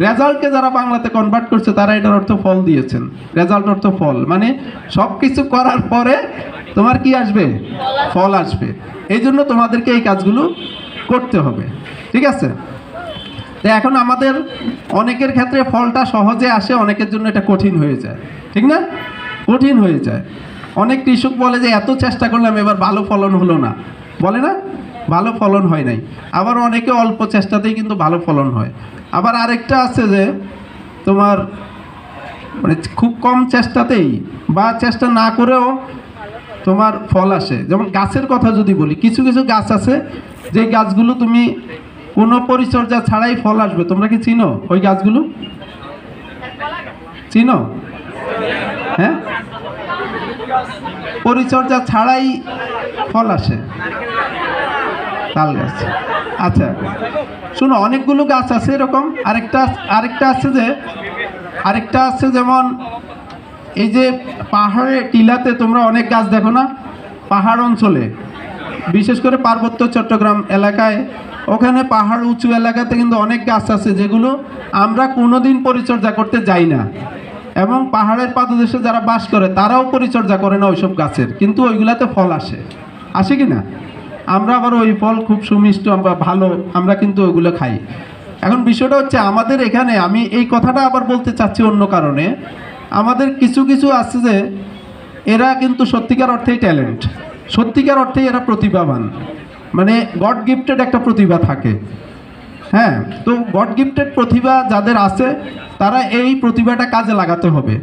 Speaker 1: রেজাল্টকে যারা বাংলাতে কনভার্ট করছে তারা এটার অর্থ ফল দিয়েছেন। রেজাল্ট অর্থ ফল, মানে সব কিছু করার পরে তোমার কি আসবে? ফল আসবে। এই জন্য তোমাদেরকে এই কাজগুলো করতে হবে, ঠিক আছে? তো এখন আমাদের অনেকের ক্ষেত্রে ফলটা সহজে আসে, অনেকের জন্য এটা কঠিন হয়ে যায়, ঠিক না? কঠিন হয়ে যায়। অনেক কৃষক বলে যে এত চেষ্টা করলাম এবার ভালো ফলন হলো না, বলে না? ভালো ফলন হয় নাই। আবার অনেকে অল্প চেষ্টাতেই কিন্তু ভালো ফলন হয়। আবার আরেকটা আছে যে তোমার মানে খুব কম চেষ্টাতেই বা চেষ্টা না করেও তোমার ফল আসে। যেমন গাছের কথা যদি বলি, কিছু কিছু গাছ আছে যে গাছগুলো তুমি কোনো পরিচর্যা ছাড়াই ফল আসবে। তোমরা কি চিনো ওই গাছগুলো? চিনো? হ্যাঁ, পরিচর্যা ছাড়াই ফল আসে। তাল গাছ। আচ্ছা শোনো, অনেকগুলো গাছ আছে এরকম। আরেকটা আছে যেমন এই যে পাহাড়ে টিলাতে তোমরা অনেক গাছ দেখো না? পাহাড় অঞ্চলে, বিশেষ করে পার্বত্য চট্টগ্রাম এলাকায়, ওখানে পাহাড় উঁচু এলাকাতে কিন্তু অনেক গাছ আছে যেগুলো আমরা কোনোদিন পরিচর্যা করতে যাই না, এবং পাহাড়ের পাদদেশে যারা বাস করে তারাও পরিচর্যা করে না ওইসব গাছের, কিন্তু ওইগুলাতে ফল আসে কি না? আমরা আবার ওই ফল খুব সুমিষ্ট, আমরা ভালো, আমরা কিন্তু ওইগুলো খাই। এখন বিষয়টা হচ্ছে আমাদের এখানে, আমি এই কথাটা আবার বলতে চাচ্ছি অন্য কারণে, আমাদের কিছু কিছু আছে যে এরা কিন্তু সত্যিকার অর্থেই ট্যালেন্ট, সত্যিকার অর্থেই এরা প্রতিভাবান, মানে গড গিফটেড একটা প্রতিভা থাকে। হ্যাঁ, তো গড গিফটেড প্রতিভা যাদের আছে তারা এই প্রতিভাটা কাজে লাগাতে হবে।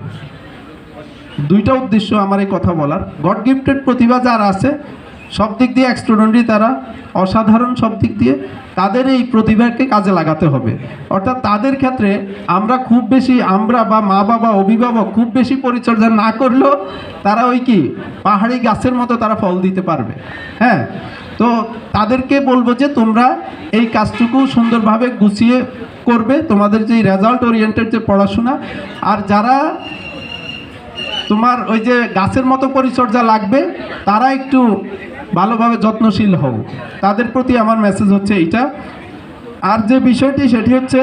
Speaker 1: দুইটা উদ্দেশ্য আমার এই কথা বলার। গড গিফটেড প্রতিভা যারা আছে সব দিক দিয়ে এক্সট্রাঅর্ডিনারি, তারা অসাধারণ সব দিক দিয়ে, তাদের এই প্রতিভাকে কাজে লাগাতে হবে। অর্থাৎ তাদের ক্ষেত্রে আমরা বা মা বাবা অভিভাবক খুব বেশি পরিচর্যা না করলেও তারা ওই কি পাহাড়ি গাছের মতো তারা ফল দিতে পারবে। হ্যাঁ, তো তাদেরকে বলবো যে তোমরা এই কাজটুকু সুন্দরভাবে গুছিয়ে করবে, তোমাদের যে রেজাল্ট ওরিয়েন্টেড যে পড়াশোনা, আর যারা তোমার ওই যে গাছের মতো পরিচর্যা লাগবে তারা একটু ভালোভাবে যত্নশীল হও, তাদের প্রতি আমার মেসেজ হচ্ছে এইটা। আর যে বিষয়টি সেটি হচ্ছে,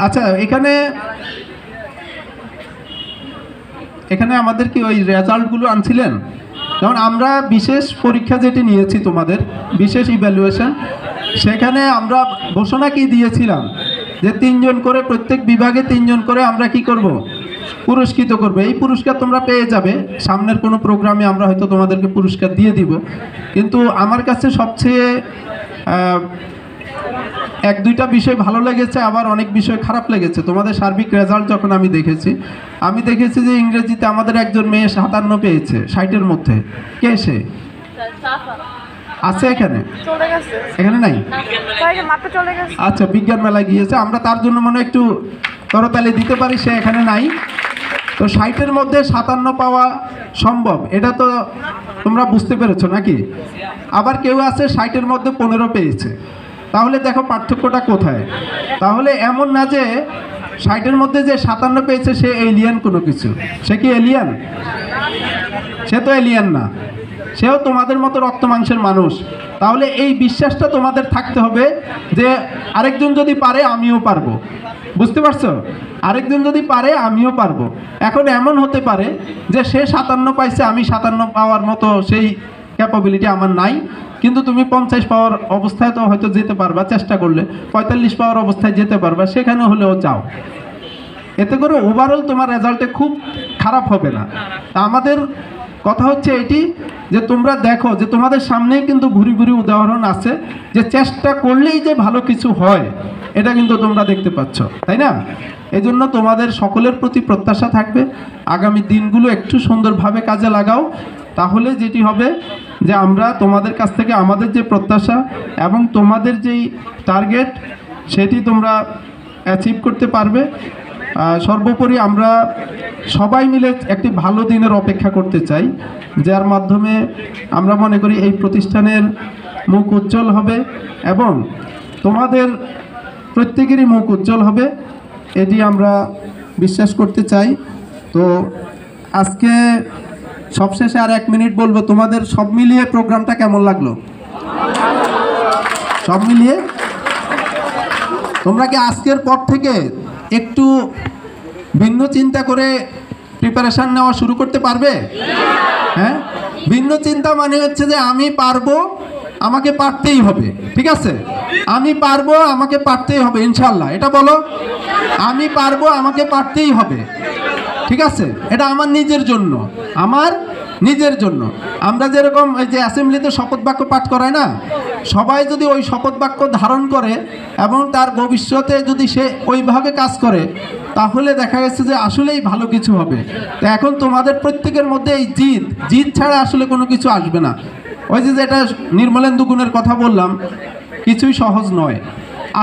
Speaker 1: আচ্ছা এখানে আমাদের কি ওই রেজাল্টগুলো আনছিলেন? যেমন আমরা বিশেষ পরীক্ষা যেটি নিয়েছি, তোমাদের বিশেষ ইভ্যালুয়েশন, সেখানে আমরা ঘোষণা কি দিয়েছিলাম যে 3 জন করে, প্রত্যেক বিভাগে 3 জন করে আমরা কি করব? পুরস্কৃত করবে। এই পুরস্কার তোমরা পেয়ে যাবে সামনের কোনো প্রোগ্রামে, আমরা হয়তো তোমাদেরকে পুরস্কার দিয়ে দিব। কিন্তু আমার কাছে সবচেয়ে 1-2টা বিষয় ভালো লেগেছে, আবার অনেক বিষয় খারাপ লেগেছে। তোমাদের সার্বিক রেজাল্ট যখন আমি দেখেছি যে ইংরেজিতে আমাদের একজন মেয়ে 57 পেয়েছে 60-এর মধ্যে। কে সে? আছে এখানে নাই? আচ্ছা, বিজ্ঞান মেলায় গিয়েছে। আমরা তার জন্য মনে একটু করতালি দিতে পারি, সে এখানে নাই। তো 60-এর মধ্যে 57 পাওয়া সম্ভব, এটা তো তোমরা বুঝতে পেরেছো নাকি? আবার কেউ আছে 60-এর মধ্যে 15 পেয়েছে, তাহলে দেখো পার্থক্যটা কোথায়। তাহলে এমন না যে 60-এর মধ্যে যে 57 পেয়েছে সে এলিয়ান কোনো কিছু। সে কি এলিয়ান? সে তো এলিয়ান না, সেও তোমাদের মতো রক্ত মাংসের মানুষ। তাহলে এই বিশ্বাসটা তোমাদের থাকতে হবে যে আরেকজন যদি পারে আমিও পারবো। বুঝতে পারছো? আরেকজন যদি পারে আমিও পারবো। এখন এমন হতে পারে যে সে 57 পাইছে, আমি 57 পাওয়ার মতো সেই ক্যাপাবিলিটি আমার নাই, কিন্তু তুমি 50 পাওয়ার অবস্থায় তো হয়তো যেতে পারবা চেষ্টা করলে, 45 পাওয়ার অবস্থায় যেতে পারবা, সেখানে হলেও যাও। এতে করে ওভারঅল তোমার রেজাল্টে খুব খারাপ হবে না। তা আমাদের কথা হচ্ছে এটি যে তোমরা দেখো যে তোমাদের সামনেই কিন্তু ভুরি ভুরি উদাহরণ আছে যে চেষ্টা করলেই যে ভালো কিছু হয়, এটা কিন্তু তোমরা দেখতে পাচ্ছ, তাই না? এজন্য তোমাদের সকলের প্রতি প্রত্যাশা থাকবে আগামী দিনগুলো একটু সুন্দরভাবে কাজে লাগাও। তাহলে যেটি হবে যে আমরা তোমাদের কাছ থেকে আমাদের যে প্রত্যাশা এবং তোমাদের যেই টার্গেট সেটি তোমরা অ্যাচিভ করতে পারবে। সর্বোপরি আমরা সবাই মিলে একটি ভালো দিনের অপেক্ষা করতে চাই, যার মাধ্যমে আমরা মনে করি এই প্রতিষ্ঠানের মুখ উজ্জ্বল হবে এবং তোমাদের প্রত্যেকেরই মুখ উজ্জ্বল হবে, এটি আমরা বিশ্বাস করতে চাই। তো আজকে সবশেষে আর 1 মিনিট বলবো, তোমাদের সব মিলিয়ে প্রোগ্রামটা কেমন লাগলো? সব মিলিয়ে তোমরা কি আজকের পর থেকে একটু ভিন্ন চিন্তা করে প্রিপারেশন নেওয়া শুরু করতে পারবে? হ্যাঁ, ভিন্ন চিন্তা মানে হচ্ছে যে আমি পারবো, আমাকে পারতেই হবে। ঠিক আছে, আমি পারবো, আমাকে পারতেই হবে ইনশাআল্লাহ। এটা বলো, আমি পারবো, আমাকে পারতেই হবে। ঠিক আছে, এটা আমার নিজের জন্য, আমার নিজের জন্য। আমরা যেরকম ওই যে অ্যাসেম্বলিতে শপথ বাক্য পাঠ করায় না, সবাই যদি ওই শপথ বাক্য ধারণ করে এবং তার ভবিষ্যতে যদি সে ওইভাবে কাজ করে, তাহলে দেখা গেছে যে আসলেই ভালো কিছু হবে। তো এখন তোমাদের প্রত্যেকের মধ্যে এই জিদ ছাড়া আসলে কোনো কিছু আসবে না। ওই যে যেটা নির্মলেন্দু গুণের কথা বললাম, কিছুই সহজ নয়,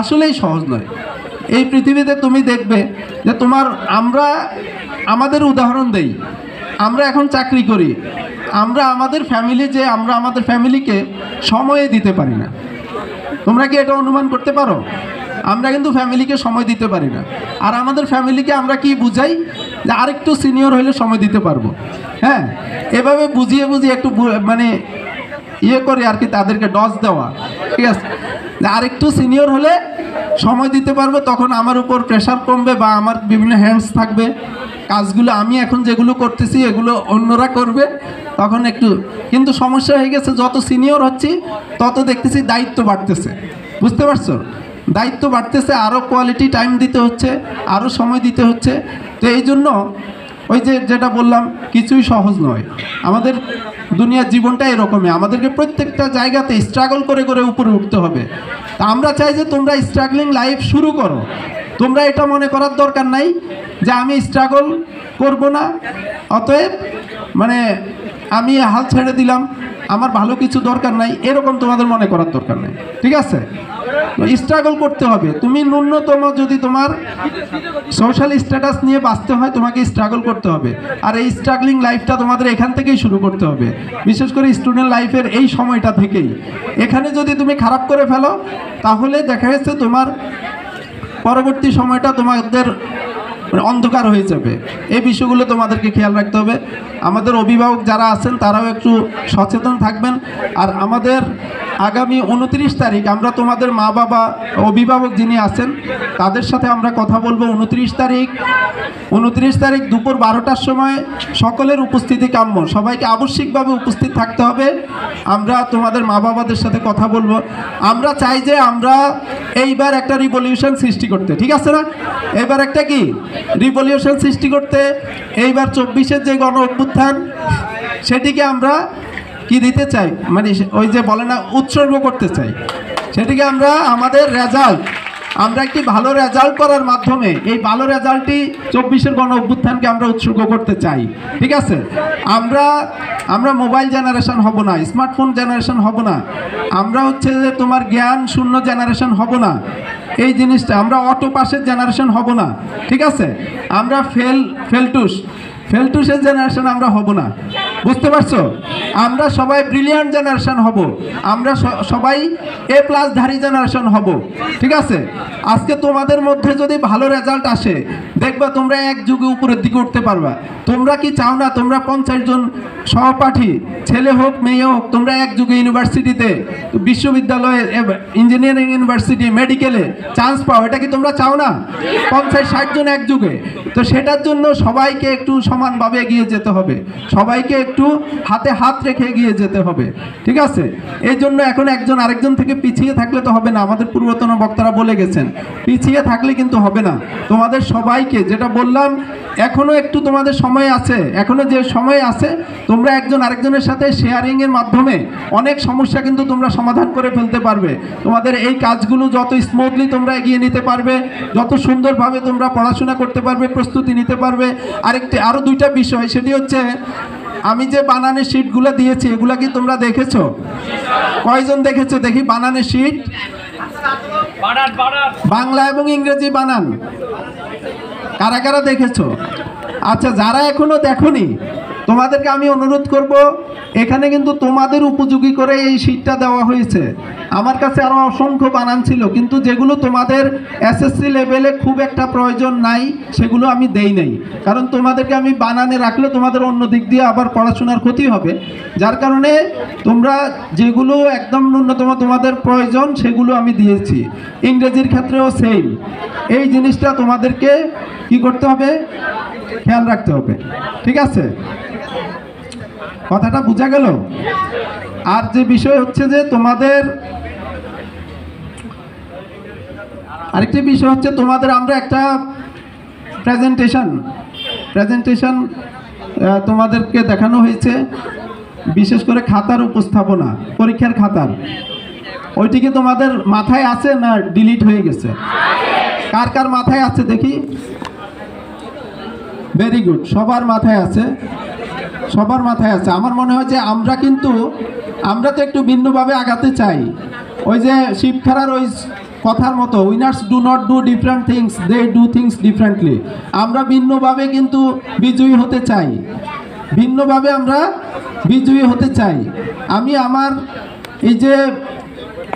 Speaker 1: আসলেই সহজ নয়। এই পৃথিবীতে তুমি দেখবে যে আমরা আমাদের উদাহরণ দেই, আমরা এখন চাকরি করি, আমরা আমাদের ফ্যামিলিকে সময়ে দিতে পারি না। তোমরা কি এটা অনুমান করতে পারো? আমরা কিন্তু ফ্যামিলিকে সময় দিতে পারি না। আর আমাদের ফ্যামিলিকে আমরা কি বুঝাই যে আরেকটু সিনিয়র হলে সময় দিতে পারবো। হ্যাঁ, এভাবে বুঝিয়ে একটু মানে ইয়ে করে আর কি, তাদেরকে ডজ দেওয়া। ঠিক আছে, আরেকটু সিনিয়র হলে সময় দিতে পারবো, তখন আমার উপর প্রেশার কমবে বা আমার বিভিন্ন হ্যান্ডস থাকবে, কাজগুলো আমি এখন যেগুলো করতেছি এগুলো অন্যরা করবে, তখন একটু। কিন্তু সমস্যা হয়ে গেছে, যত সিনিয়র হচ্ছি তত দেখতেছি দায়িত্ব বাড়তেছে। বুঝতে পারছো? দায়িত্ব বাড়তেছে, আরও কোয়ালিটি টাইম দিতে হচ্ছে, আরও সময় দিতে হচ্ছে। তো এই জন্য ওই যেটা বললাম, কিছুই সহজ নয়। আমাদের দুনিয়ার জীবনটা এরকমই, আমাদেরকে প্রত্যেকটা জায়গাতে স্ট্রাগল করে উপরে উঠতে হবে। তা আমরা চাই যে তোমরা স্ট্রাগলিং লাইফ শুরু করো। তোমরা এটা মনে করার দরকার নাই যে আমি স্ট্রাগল করব না, অতএব মানে আমি হাল ছেড়ে দিলাম, আমার ভালো কিছু দরকার নাই, এরকম তোমাদের মনে করার দরকার নেই। ঠিক আছে, স্ট্রাগল করতে হবে। তুমি ন্যূনতম যদি তোমার সোশ্যাল স্ট্যাটাস নিয়ে বাঁচতে হয়, তোমাকে স্ট্রাগল করতে হবে। আর এই স্ট্রাগলিং লাইফটা তোমাদের এখান থেকেই শুরু করতে হবে, বিশেষ করে স্টুডেন্ট লাইফের এই সময়টা থেকেই। এখানে যদি তুমি খারাপ করে ফেলো, তাহলে দেখা যাচ্ছে তোমার পরবর্তী সময়টা তোমাদের অন্ধকার হয়ে যাবে। এই বিষয়গুলো তোমাদেরকে খেয়াল রাখতে হবে। আমাদের অভিভাবক যারা আছেন তারাও একটু সচেতন থাকবেন। আর আমাদের আগামী 29 তারিখ আমরা তোমাদের মা বাবা অভিভাবক যিনি আছেন তাদের সাথে আমরা কথা বলবো। 29 তারিখ দুপুর 12টার সময় সকলের উপস্থিতি কাম্য, সবাইকে আবশ্যিকভাবে উপস্থিত থাকতে হবে। আমরা তোমাদের মা বাবাদের সাথে কথা বলবো। আমরা চাই যে আমরা এইবার একটা রিভলিউশন সৃষ্টি করতে, ঠিক আছে না? এবার একটা কি রিভলিউশন সৃষ্টি করতে, এইবার 24-এর যে গণ অভ্যুত্থান সেটিকে আমরা কি দিতে চাই, মানে ওই যে বলে না উৎসর্গ করতে চাই। সেটিকে আমরা আমাদের রেজাল্ট, আমরা একটি ভালো রেজাল্ট করার মাধ্যমে এই ভালো রেজাল্টটি 24-এর গণ অভ্যুত্থানকে আমরা উৎসর্গ করতে চাই। ঠিক আছে, আমরা মোবাইল জেনারেশন হব না, স্মার্টফোন জেনারেশন হব না, আমরা হচ্ছে যে তোমার জ্ঞান শূন্য জেনারেশন হব না। এই জিনিসটা আমরা অটো পাসের জেনারেশন হব না। ঠিক আছে, আমরা ফেলটুস ফেলটুসের জেনারেশন আমরা হব না, বুঝতে পারছো? আমরা সবাই ব্রিলিয়ান্ট জেনারেশন হব, আমরা সবাই এ প্লাস ধারী জেনারেশন হব, ঠিক আছে? আজকে তোমাদের মধ্যে যদি ভালো রেজাল্ট আসে, দেখবা তোমরা এক যুগে উপরের দিকে উঠতে পারবা। তোমরা কি চাও না তোমরা 50 জন সহপাঠী, ছেলে হোক মেয়ে হোক, তোমরা এক যুগে ইউনিভার্সিটিতে, বিশ্ববিদ্যালয়ে, ইঞ্জিনিয়ারিং ইউনিভার্সিটি, মেডিকেলে চান্স পাও? এটা কি তোমরা চাও না? 50-60 জন এক যুগে। তো সেটার জন্য সবাইকে একটু সমানভাবে এগিয়ে যেতে হবে, সবাইকে একটু হাতে হাত রেখে এগিয়ে যেতে হবে, ঠিক আছে? এই জন্য এখন একজন আরেকজন থেকে পিছিয়ে থাকলে তো হবে না। আমাদের পূর্বতন বক্তারা বলে গেছেন, পিছিয়ে থাকলে কিন্তু হবে না। তোমাদের সবাইকে যেটা বললাম, এখনো একটু তোমাদের সময় আছে, এখনো যে সময় আছে তোমরা একজন আরেকজনের সাথে শেয়ারিং এর মাধ্যমে অনেক সমস্যা কিন্তু তোমরা সমাধান করে ফেলতে পারবে। তোমাদের এই কাজগুলো যত স্মুথলি তোমরা এগিয়ে নিতে পারবে, যত সুন্দরভাবে তোমরা পড়াশোনা করতে পারবে, প্রস্তুতি নিতে পারবে। আরো দুইটা বিষয়, সেটি হচ্ছে আমি যে বানানের শিটগুলো দিয়েছি, এগুলা কি তোমরা দেখেছো? কয়জন দেখেছো দেখি বানানের শিট? বাংলা এবং ইংরেজি বানান কারা কারা দেখেছো? আচ্ছা, যারা এখনো দেখোনি তোমাদেরকে আমি অনুরোধ করব, এখানে কিন্তু তোমাদের উপযোগী করে এই শীটটা দেওয়া হয়েছে। আমার কাছে আরও অসংখ্য বানান ছিল, কিন্তু যেগুলো তোমাদের এসএসসি লেভেলে খুব একটা প্রয়োজন নাই সেগুলো আমি দেই নাই, কারণ তোমাদেরকে আমি বানানে রাখলে তোমাদের অন্য দিক দিয়ে আবার পড়াশোনার ক্ষতি হবে। যার কারণে তোমরা যেগুলো একদম ন্যূনতম তোমাদের প্রয়োজন সেগুলো আমি দিয়েছি। ইংরেজির ক্ষেত্রেও সেম। এই জিনিসটা তোমাদেরকে কি করতে হবে? খেয়াল রাখতে হবে, ঠিক আছে? কথাটা বোঝা গেল? আর যে বিষয় হচ্ছে যে তোমাদের আরেকটি বিষয় হচ্ছে তোমাদের আমরা একটা প্রেজেন্টেশন তোমাদেরকে দেখানো হয়েছে, বিশেষ করে খাতার উপস্থাপনা, পরীক্ষার খাতার। ওইটিকে তোমাদের মাথায় আছে না ডিলিট হয়ে গেছে? কার কার মাথায় আছে দেখি? ভেরি গুড, সবার মাথায় আছে, সবার মাথায় আছে। আমার মনে হয় যে আমরা তো একটু ভিন্নভাবে আগাতে চাই। ওই যে শিবখারার ওই কথার মতো, winners do not do different things, they do things differently. আমরা ভিন্নভাবে কিন্তু বিজয়ী হতে চাই, ভিন্নভাবে আমরা বিজয়ী হতে চাই। আমি আমার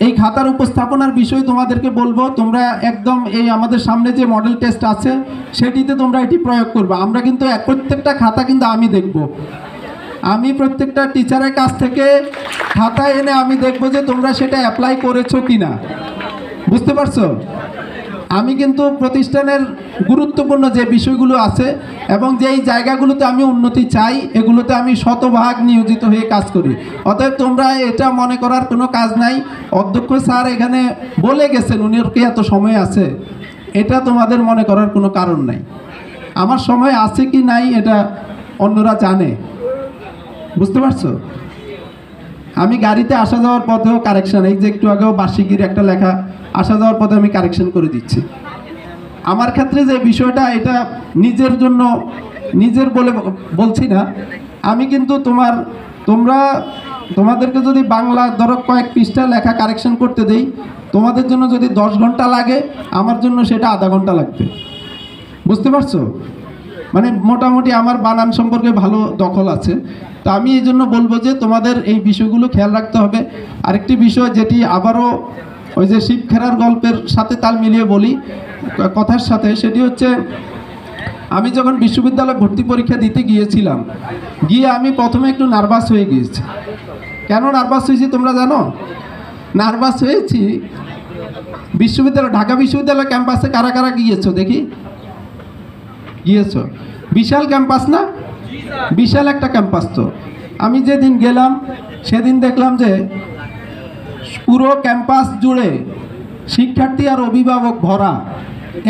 Speaker 1: এই খাতার উপস্থাপনার বিষয় তোমাদেরকে বলবো, তোমরা একদম এই আমাদের সামনে যে মডেল টেস্ট আছে সেটিতে তোমরা এটি প্রয়োগ করবে। আমরা কিন্তু প্রত্যেকটা খাতা কিন্তু আমি দেখব, আমি প্রত্যেকটা টিচারের কাছ থেকে খাতা এনে আমি দেখব যে তোমরা সেটা অ্যাপ্লাই করেছো কিনা, বুঝতে পারছো? আমি কিন্তু প্রতিষ্ঠানের গুরুত্বপূর্ণ যে বিষয়গুলো আছে এবং যেই জায়গাগুলোতে আমি উন্নতি চাই, এগুলোতে আমি শতভাগ নিয়োজিত হয়ে কাজ করি। অতএব তোমরা এটা মনে করার কোনো কাজ নাই অধ্যক্ষ স্যার এখানে বলে গেছেন উনির কি এত সময় আছে, এটা তোমাদের মনে করার কোনো কারণ নাই। আমার সময় আছে কি নাই এটা অন্যরা জানে, বুঝতে পারছো? আমি গাড়িতে আসা যাওয়ার পথেও কারেকশন, এই যে একটু আগেও বার্ষিকীর একটা লেখা, আসা যাওয়ার পথে আমি কারেকশন করে দিচ্ছি। আমার ক্ষেত্রে যে বিষয়টা, এটা নিজের জন্য নিজের বলে বলছি না আমি, কিন্তু তোমাদেরকে যদি বাংলা ধরো কয়েক পৃষ্ঠা লেখা কারেকশন করতে দেই, তোমাদের জন্য যদি 10 ঘন্টা লাগে, আমার জন্য সেটা আধা ঘন্টা লাগবে, বুঝতে পারছো? মানে মোটামুটি আমার বানান সম্পর্কে ভালো দখল আছে। তো আমি এই জন্য বলবো যে তোমাদের এই বিষয়গুলো খেয়াল রাখতে হবে। আরেকটি বিষয় যেটি আবারও ওই যে শিবখেরার গল্পের সাথে তাল মিলিয়ে বলি কথার সাথে, সেটি হচ্ছে আমি যখন বিশ্ববিদ্যালয়ে ভর্তি পরীক্ষা দিতে গিয়েছিলাম, গিয়ে আমি প্রথমে একটু নার্ভাস হয়ে গিয়েছি। কেন নার্ভাস হয়েছি তোমরা জানো? নার্ভাস হয়েছি ঢাকা বিশ্ববিদ্যালয় ক্যাম্পাসে কারা কারা গিয়েছো দেখি? গিয়েছো? বিশাল ক্যাম্পাস না? বিশাল একটা ক্যাম্পাস। তো আমি যেদিন গেলাম সেদিন দেখলাম যে পুরো ক্যাম্পাস জুড়ে শিক্ষার্থী আর অভিভাবক ভরা।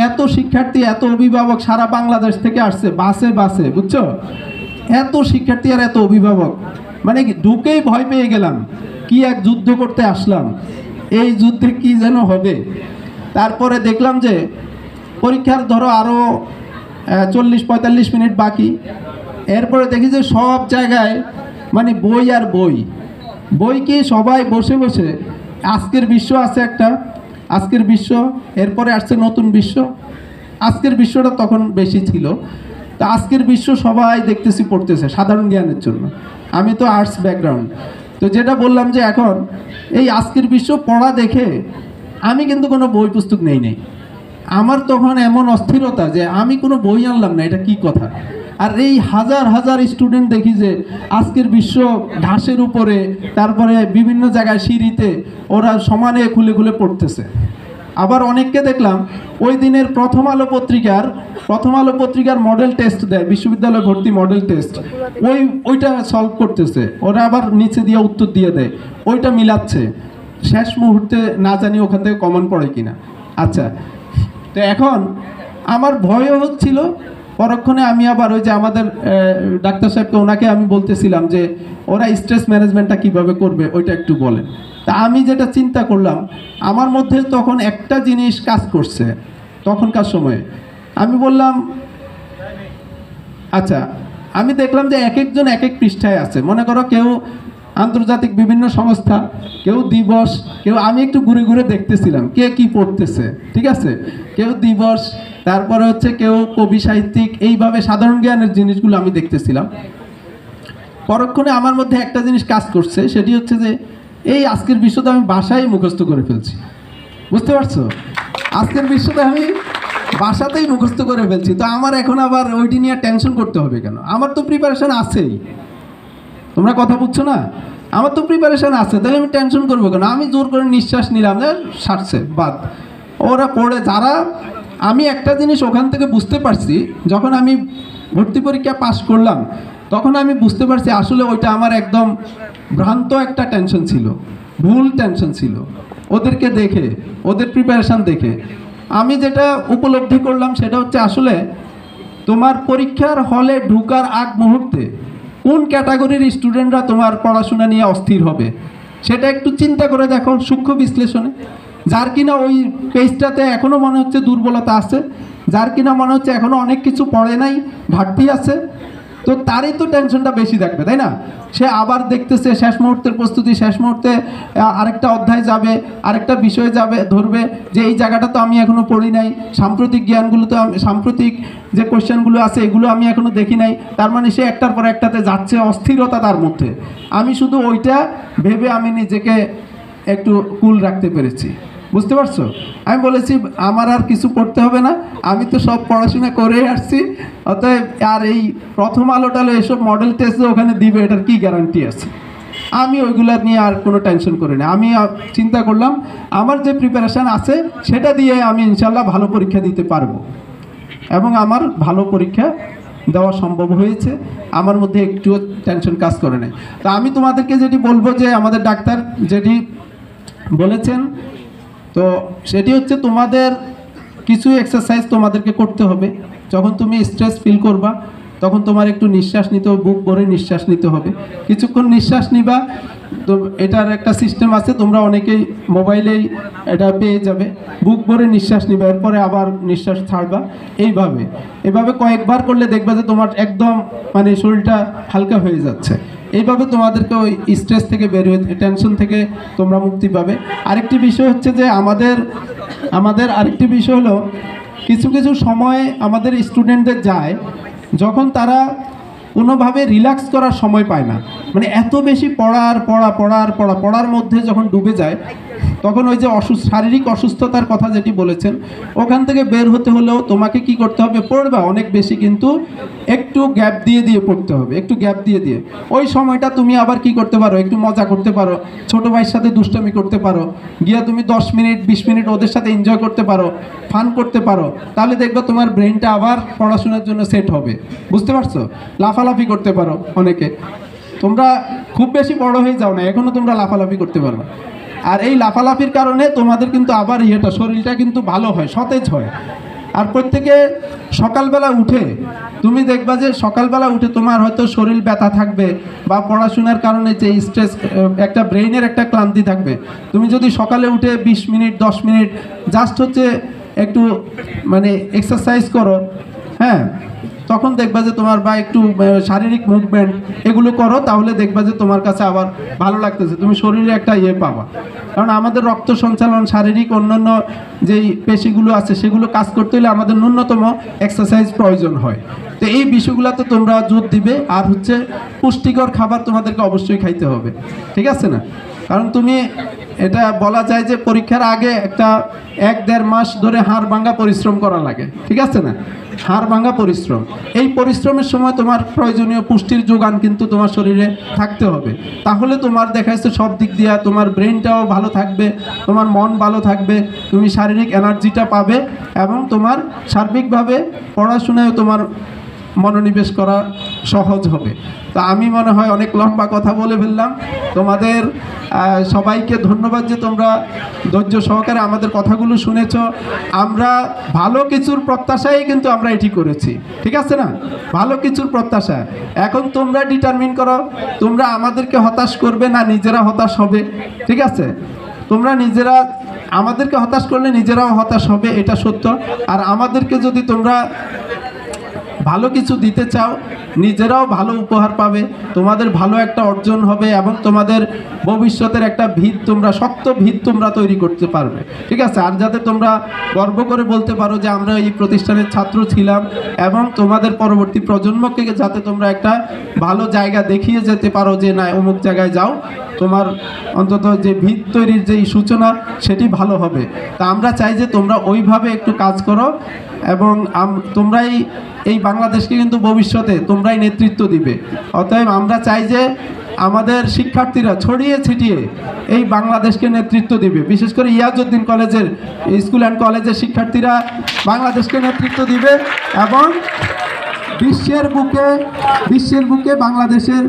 Speaker 1: এত শিক্ষার্থী, এত অভিভাবক সারা বাংলাদেশ থেকে আসছে বাসে বাসে, বুঝছো? এত শিক্ষার্থী আর এত অভিভাবক, মানে ঢুকেই ভয় পেয়ে গেলাম, কি এক যুদ্ধ করতে আসলাম, এই যুদ্ধে কি যেন হবে। তারপরে দেখলাম যে পরীক্ষার ধরো আরও 40-45 মিনিট বাকি। এরপরে দেখি যে সব জায়গায় মানে বই আর বই কি সবাই বসে বসে আজকের বিশ্ব আছে একটা, আজকের বিশ্ব, এরপরে আসছে নতুন বিশ্ব। আজকের বিশ্বটা তখন বেশি ছিল। তো আজকের বিশ্ব সবাই দেখতেছি পড়তেছে সাধারণ জ্ঞানের জন্য। আমি তো আর্টস ব্যাকগ্রাউন্ড, তো যেটা বললাম যে এখন এই আজকের বিশ্ব পড়া দেখে আমি কিন্তু কোনো বই পুস্তক নেই। আমার তখন এমন অস্থিরতা যে আমি কোনো বই আনলাম না, এটা কি কথা। আর এই হাজার হাজার স্টুডেন্ট দেখি যে আজকের বিশ্ব ঘাসের উপরে, তারপরে বিভিন্ন জায়গায় সিঁড়িতে ওরা সমানে খুলে খুলে পড়তেছে। আবার অনেককে দেখলাম ওই দিনের প্রথম আলো পত্রিকার মডেল টেস্ট দেয়, বিশ্ববিদ্যালয় ভর্তি মডেল টেস্ট, ওইটা সলভ করতেছে, ওরা আবার নিচে দিয়ে উত্তর দিয়ে দেয়, ওইটা মিলাচ্ছে, শেষ মুহূর্তে না জানি ওখান থেকে কমন পড়ে কিনা। আচ্ছা, তো এখন আমার ভয়ও হচ্ছিল, পরক্ষণে আমি আবার ওই যে আমাদের ডাক্তার সাহেবকে, ওনাকে আমি বলতেছিলাম যে ওরা স্ট্রেস ম্যানেজমেন্টটা কিভাবে করবে ওইটা একটু বলেন। তা আমি যেটা চিন্তা করলাম, আমার মধ্যে তখন একটা জিনিস কাজ করছে তখনকার সময়ে। আমি বললাম আচ্ছা, আমি দেখলাম যে এক একজন এক এক পৃষ্ঠায় আছে। মনে করো কেউ আন্তর্জাতিক বিভিন্ন সংস্থা, কেউ দিবস, কেউ, আমি একটু ঘুরে ঘুরে দেখতেছিলাম কে কি পড়তেছে, ঠিক আছে, কেউ দিবস, তারপরে হচ্ছে কেউ কবি সাহিত্যিক, এইভাবে সাধারণ জ্ঞানের জিনিসগুলো আমি দেখতেছিলাম। পরক্ষণে আমার মধ্যে একটা জিনিস কাজ করছে, সেটি হচ্ছে যে এই আজকের বিশ্বটা আমি বাসায় মুখস্থ করে ফেলছি। বুঝতে পারছো? আজকের বিশ্বটা আমি বাসাতেই মুখস্থ করে ফেলছি। তো আমার এখন আবার ওইটি নিয়ে টেনশন করতে হবে কেন? আমার তো প্রিপারেশন আছেই। তোমরা কথা বুঝছো না? আমার তো প্রিপারেশন আছে, তাহলে আমি টেনশন করবো কেন? আমি জোর করে নিঃশ্বাস নিলাম, সারছে বাদ, ওরা পড়ে যারা। আমি একটা জিনিস ওখান থেকে বুঝতে পারছি, যখন আমি ভর্তি পরীক্ষা পাশ করলাম তখন আমি বুঝতে পারছি আসলে ওইটা আমার একদম ভ্রান্ত একটা টেনশন ছিল, ভুল টেনশন ছিল। ওদেরকে দেখে, ওদের প্রিপারেশান দেখে আমি যেটা উপলব্ধি করলাম সেটা হচ্ছে আসলে তোমার পরীক্ষার হলে ঢুকার আগ মুহূর্তে কোন ক্যাটাগরির স্টুডেন্টরা তোমার পড়াশোনা নিয়ে অস্থির হবে সেটা একটু চিন্তা করে দেখো সূক্ষ্ম বিশ্লেষণে। যার কিনা ওই পেজটাতে এখনও মনে হচ্ছে দুর্বলতা আছে, যার কিনা মনে হচ্ছে এখনও অনেক কিছু পড়ে নাই, ঘাটতি আছে, তো তারই তো টেনশনটা বেশি থাকবে, তাই না? সে আবার দেখতেছে শেষ মুহূর্তের প্রস্তুতি, শেষ মুহূর্তে আরেকটা অধ্যায় যাবে, আরেকটা বিষয় যাবে, ধরবে যে এই জায়গাটা তো আমি এখনও পড়ি নাই, সাম্প্রতিক জ্ঞানগুলো তো সাম্প্রতিক যে কোয়েশ্চেনগুলো আছে এগুলো আমি এখনও দেখি নাই, তার মানে সে একটার পর একটাতে যাচ্ছে, অস্থিরতা তার মধ্যে। আমি শুধু ওইটা ভেবে আমি নিজেকে একটু কুল রাখতে পেরেছি। বুঝতে পারছো? আমি বলেছি আমার আর কিছু পড়তে হবে না, আমি তো সব পড়াশোনা করে আসছি, অতএব আর এই প্রথম আলোটালো এসব মডেল টেস্ট ওখানে দিবে এটার কি গ্যারান্টি আছে? আমি ওইগুলো নিয়ে আর কোনো টেনশন করি না। আমি চিন্তা করলাম আমার যে প্রিপারেশান আছে সেটা দিয়ে আমি ইনশাল্লাহ ভালো পরীক্ষা দিতে পারবো, এবং আমার ভালো পরীক্ষা দেওয়া সম্ভব হয়েছে, আমার মধ্যে একটুও টেনশন কাজ করে নাই। তা আমি তোমাদেরকে যেটি বলবো যে আমাদের ডাক্তার যেটি বলেছেন, তো সেটি হচ্ছে তোমাদের কিছু এক্সারসাইজ তোমাদেরকে করতে হবে। যখন তুমি স্ট্রেস ফিল করবা তখন তোমার একটু নিঃশ্বাস নিতে হবে, বুক ভরে নিঃশ্বাস নিতে হবে, কিছুক্ষণ নিঃশ্বাস নিবা। তো এটার একটা সিস্টেম আছে, তোমরা অনেকেই মোবাইলেই এটা পেয়ে যাবে। বুক ভরে নিঃশ্বাস নিবা, এরপরে আবার নিঃশ্বাস ছাড়বা। এভাবে কয়েকবার করলে দেখবা যে তোমার একদম মানে শরীরটা হালকা হয়ে যাচ্ছে। এইভাবে তোমাদেরকে ওই স্ট্রেস থেকে বের হয়ে, টেনশন থেকে তোমরা মুক্তি পাবে। আরেকটি বিষয় হচ্ছে যে আমাদের আরেকটি বিষয় হলো কিছু কিছু সময় আমাদের স্টুডেন্টদের যায় যখন তারা কোনোভাবে রিল্যাক্স করার সময় পায় না, মানে এত বেশি পড়ার মধ্যে যখন ডুবে যায় তখন ওই যে শারীরিক অসুস্থতার কথা যেটি বলেছেন ওখান থেকে বের হতে হলেও তোমাকে কি করতে হবে? পড়বা অনেক বেশি, কিন্তু একটু গ্যাপ দিয়ে পড়তে হবে, একটু গ্যাপ দিয়ে। ওই সময়টা তুমি আবার কি করতে পারো? একটু মজা করতে পারো, ছোটো ভাইয়ের সাথে দুষ্টামি করতে পারো, গিয়া তুমি 10 মিনিট 20 মিনিট ওদের সাথে এনজয় করতে পারো, ফান করতে পারো, তাহলে দেখবে তোমার ব্রেনটা আবার পড়াশোনার জন্য সেট হবে। বুঝতে পারছো? লাফালাফি করতে পারো অনেকে, তোমরা খুব বেশি বড় হয়ে যাও না, এখনও তোমরা লাফালাফি করতে পারবে। আর এই লাফালাফির কারণে তোমাদের কিন্তু আবার শরীরটা কিন্তু ভালো হয়, সতেজ হয়। আর প্রত্যেকে সকালবেলা উঠে তুমি দেখবা যে সকালবেলা উঠে তোমার হয়তো শরীর ব্যথা থাকবে বা পড়াশোনার কারণে যে স্ট্রেস, একটা ব্রেইনের একটা ক্লান্তি থাকবে। তুমি যদি সকালে উঠে 20 মিনিট 10 মিনিট জাস্ট হচ্ছে একটু মানে এক্সারসাইজ করো, হ্যাঁ, তখন দেখবা যে তোমার বা একটু শারীরিক মুভমেন্ট এগুলো করো, তাহলে দেখবা যে তোমার কাছে আবার ভালো লাগতেছে, তুমি শরীরে একটা ইয়ে পাবা। কারণ আমাদের রক্ত সঞ্চালন, শারীরিক অন্যান্য যেই পেশিগুলো আছে সেগুলো কাজ করতে হলে আমাদের ন্যূনতম এক্সারসাইজ প্রয়োজন হয়। তো এই বিষয়গুলোতে তোমরা জোর দিবে। আর হচ্ছে পুষ্টিকর খাবার তোমাদেরকে অবশ্যই খাইতে হবে, ঠিক আছে না? কারণ তুমি এটা বলা যায় যে পরীক্ষার আগে একটা 1-1.5 মাস ধরে হাড় ভাঙা পরিশ্রম করা লাগে, ঠিক আছে না? হাড় ভাঙা পরিশ্রম, এই পরিশ্রমের সময় তোমার প্রয়োজনীয় পুষ্টির যোগান কিন্তু তোমার শরীরে থাকতে হবে। তাহলে তোমার দেখা যাচ্ছে সব দিক দিয়ে তোমার ব্রেনটাও ভালো থাকবে, তোমার মন ভালো থাকবে, তুমি শারীরিক এনার্জিটা পাবে এবং তোমার সার্বিকভাবে পড়াশোনায় তোমার মনোনিবেশ করা সহজ হবে। তো আমি মনে হয় অনেক লম্বা কথা বলে ফেললাম। তোমাদের সবাইকে ধন্যবাদ যে তোমরা ধৈর্য সহকারে আমাদের কথাগুলো শুনেছ। আমরা ভালো কিছুর প্রত্যাশায় কিন্তু আমরা এটি করেছি, ঠিক আছে না? ভালো কিছুর প্রত্যাশা। এখন তোমরা ডিটারমিন করো, তোমরা আমাদেরকে হতাশ করবে না নিজেরা হতাশ হবে, ঠিক আছে? তোমরা নিজেরা আমাদেরকে হতাশ করলে নিজেরাও হতাশ হবে, এটা সত্য। আর আমাদেরকে যদি তোমরা ভালো কিছু দিতে চাও, নিজেরাও ভালো উপহার পাবে, তোমাদের ভালো একটা অর্জন হবে এবং তোমাদের ভবিষ্যতের একটা ভিত, তোমরা শক্ত ভিত তোমরা তৈরি করতে পারবে, ঠিক আছে? আর যাতে তোমরা গর্ব করে বলতে পারো যে আমরা এই প্রতিষ্ঠানের ছাত্র ছিলাম এবং তোমাদের পরবর্তী প্রজন্মকে যাতে তোমরা একটা ভালো জায়গা দেখিয়ে যেতে পারো যে না অমুক জায়গায় যাও, তোমার অন্তত যে ভিত তৈরির যেই সূচনা সেটি ভালো হবে। তা আমরা চাই যে তোমরা ওইভাবে একটু কাজ করো এবং তোমরাই এই বাংলাদেশকে কিন্তু ভবিষ্যতে তোমরাই নেতৃত্ব দিবে। অতএব আমরা চাই যে আমাদের শিক্ষার্থীরা ছড়িয়ে ছিটিয়ে এই বাংলাদেশকে নেতৃত্ব দিবে। বিশেষ করে ইয়াজউদ্দিন কলেজের স্কুল অ্যান্ড কলেজের শিক্ষার্থীরা বাংলাদেশকে নেতৃত্ব দিবে এবং বিশ্বের বুকে বাংলাদেশের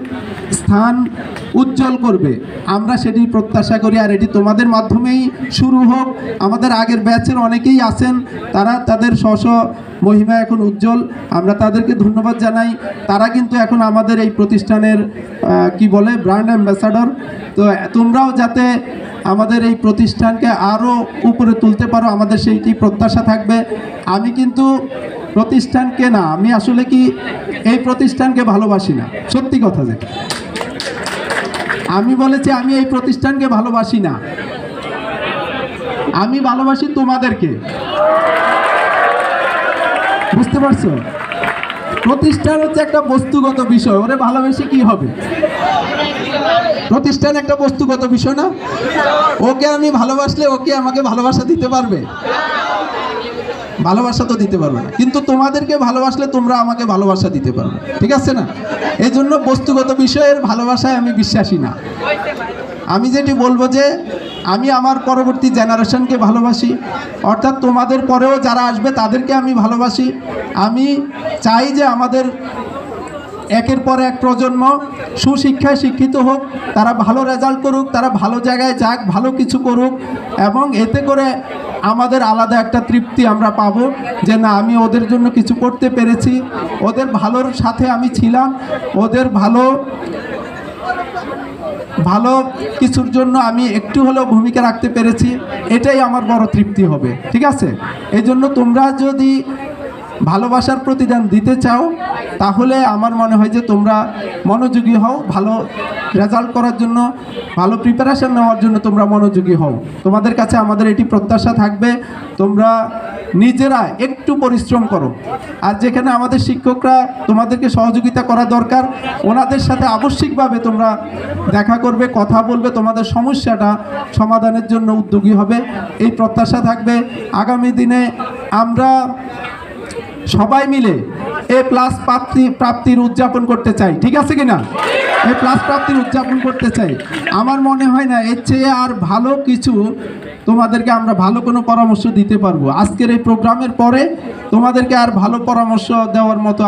Speaker 1: স্থান উজ্জ্বল করবে। আমরা সেটি প্রত্যাশা করি। আর এটি তোমাদের মাধ্যমেই শুরু হোক। আমাদের আগের ব্যাচের অনেকেই আছেন, তারা তাদের স্ব মহিমা এখন উজ্জ্বল, আমরা তাদেরকে ধন্যবাদ জানাই। তারা কিন্তু এখন আমাদের এই প্রতিষ্ঠানের কি বলে ব্র্যান্ড অ্যাম্বাসাডর। তো তোমরাও যাতে আমাদের এই প্রতিষ্ঠানকে আরও উপরে তুলতে পারো, আমাদের সেইটি প্রত্যাশা থাকবে। আমি কিন্তু প্রতিষ্ঠানকে না, আমি আসলে কি এই প্রতিষ্ঠানকে ভালোবাসি না, সত্যি কথা যে আমি বলেছি আমি এই প্রতিষ্ঠানকে ভালোবাসি না, আমি ভালোবাসি তোমাদেরকে, বুঝতে পারছো? প্রতিষ্ঠান হচ্ছে একটা বস্তুগত বিষয়, ওরে ভালোবেসে কি হবে? প্রতিষ্ঠান একটা বস্তুগত বিষয় না? ওকে আমি ভালোবাসলে ওকে আমাকে ভালোবাসা দিতে পারবে? ভালোবাসা তো দিতে পারবে না। কিন্তু তোমাদেরকে ভালোবাসলে তোমরা আমাকে ভালোবাসা দিতে পারবে, ঠিক আছে না? এই জন্য বস্তুগত বিষয়ের ভালোবাসায় আমি বিশ্বাসী না। আমি যেটি বলবো যে আমি আমার পরবর্তী জেনারেশনকে ভালোবাসি, অর্থাৎ তোমাদের পরেও যারা আসবে তাদেরকে আমি ভালোবাসি। আমি চাই যে আমাদের একের পর এক প্রজন্ম সুশিক্ষায় শিক্ষিত হোক, তারা ভালো রেজাল্ট করুক, তারা ভালো জায়গায় যাক, ভালো কিছু করুক এবং এতে করে আমাদের আলাদা একটা তৃপ্তি আমরা পাবো যে না আমি ওদের জন্য কিছু করতে পেরেছি, ওদের ভালোর সাথে আমি ছিলাম, ওদের ভালো কিছুর জন্য আমি একটু হলেও ভূমিকা রাখতে পেরেছি, এটাই আমার বড় তৃপ্তি হবে, ঠিক আছে? এই জন্য তোমরা যদি ভালোবাসার প্রতিদান দিতে চাও তাহলে আমার মনে হয় যে তোমরা মনোযোগী হও, ভালো রেজাল্ট করার জন্য, ভালো প্রিপারেশন নেওয়ার জন্য তোমরা মনোযোগী হও। তোমাদের কাছে আমাদের এটি প্রত্যাশা থাকবে, তোমরা নিজেরা একটু পরিশ্রম করো। আর যেখানে আমাদের শিক্ষকরা তোমাদেরকে সহযোগিতা করা দরকার, ওনাদের সাথে আবশ্যিকভাবে তোমরা দেখা করবে, কথা বলবে, তোমাদের সমস্যাটা সমাধানের জন্য উদ্যোগী হবে, এই প্রত্যাশা থাকবে। আগামী দিনে আমরা সবাই মিলে এ প্লাস প্রাপ্তির উদযাপন করতে চাই, ঠিক আছে কিনা? এ প্লাস প্রাপ্তির উদযাপন করতে চাই। আমার মনে হয় না এর চেয়ে আর ভালো কিছু তোমাদেরকে আমরা ভালো কোনো পরামর্শ দিতে পারবো। আজকের এই প্রোগ্রামের পরে তোমাদেরকে আর ভালো পরামর্শ দেওয়ার মতো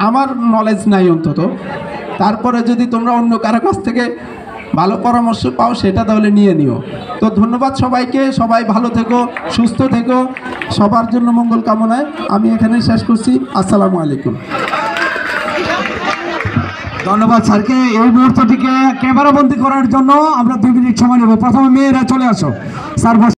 Speaker 1: আমার নলেজ নাই অন্তত। তারপরে যদি তোমরা অন্য কারো কাছ থেকে ভালো পরামর্শ পাও সেটা তাহলে নিয়ে নিও। তো ধন্যবাদ সবাইকে, সবাই ভালো থেকো, সুস্থ থেকো, সবার জন্য মঙ্গল কামনায় আমি এখানে শেষ করছি। আসসালামু আলাইকুম।
Speaker 2: ধন্যবাদ স্যারকে। এই মুহূর্তটিকে ক্যামেরাবন্দি করার জন্য আমরা 2 মিনিট সময় নেব। প্রথমে মেয়েরা চলে আসো স্যার।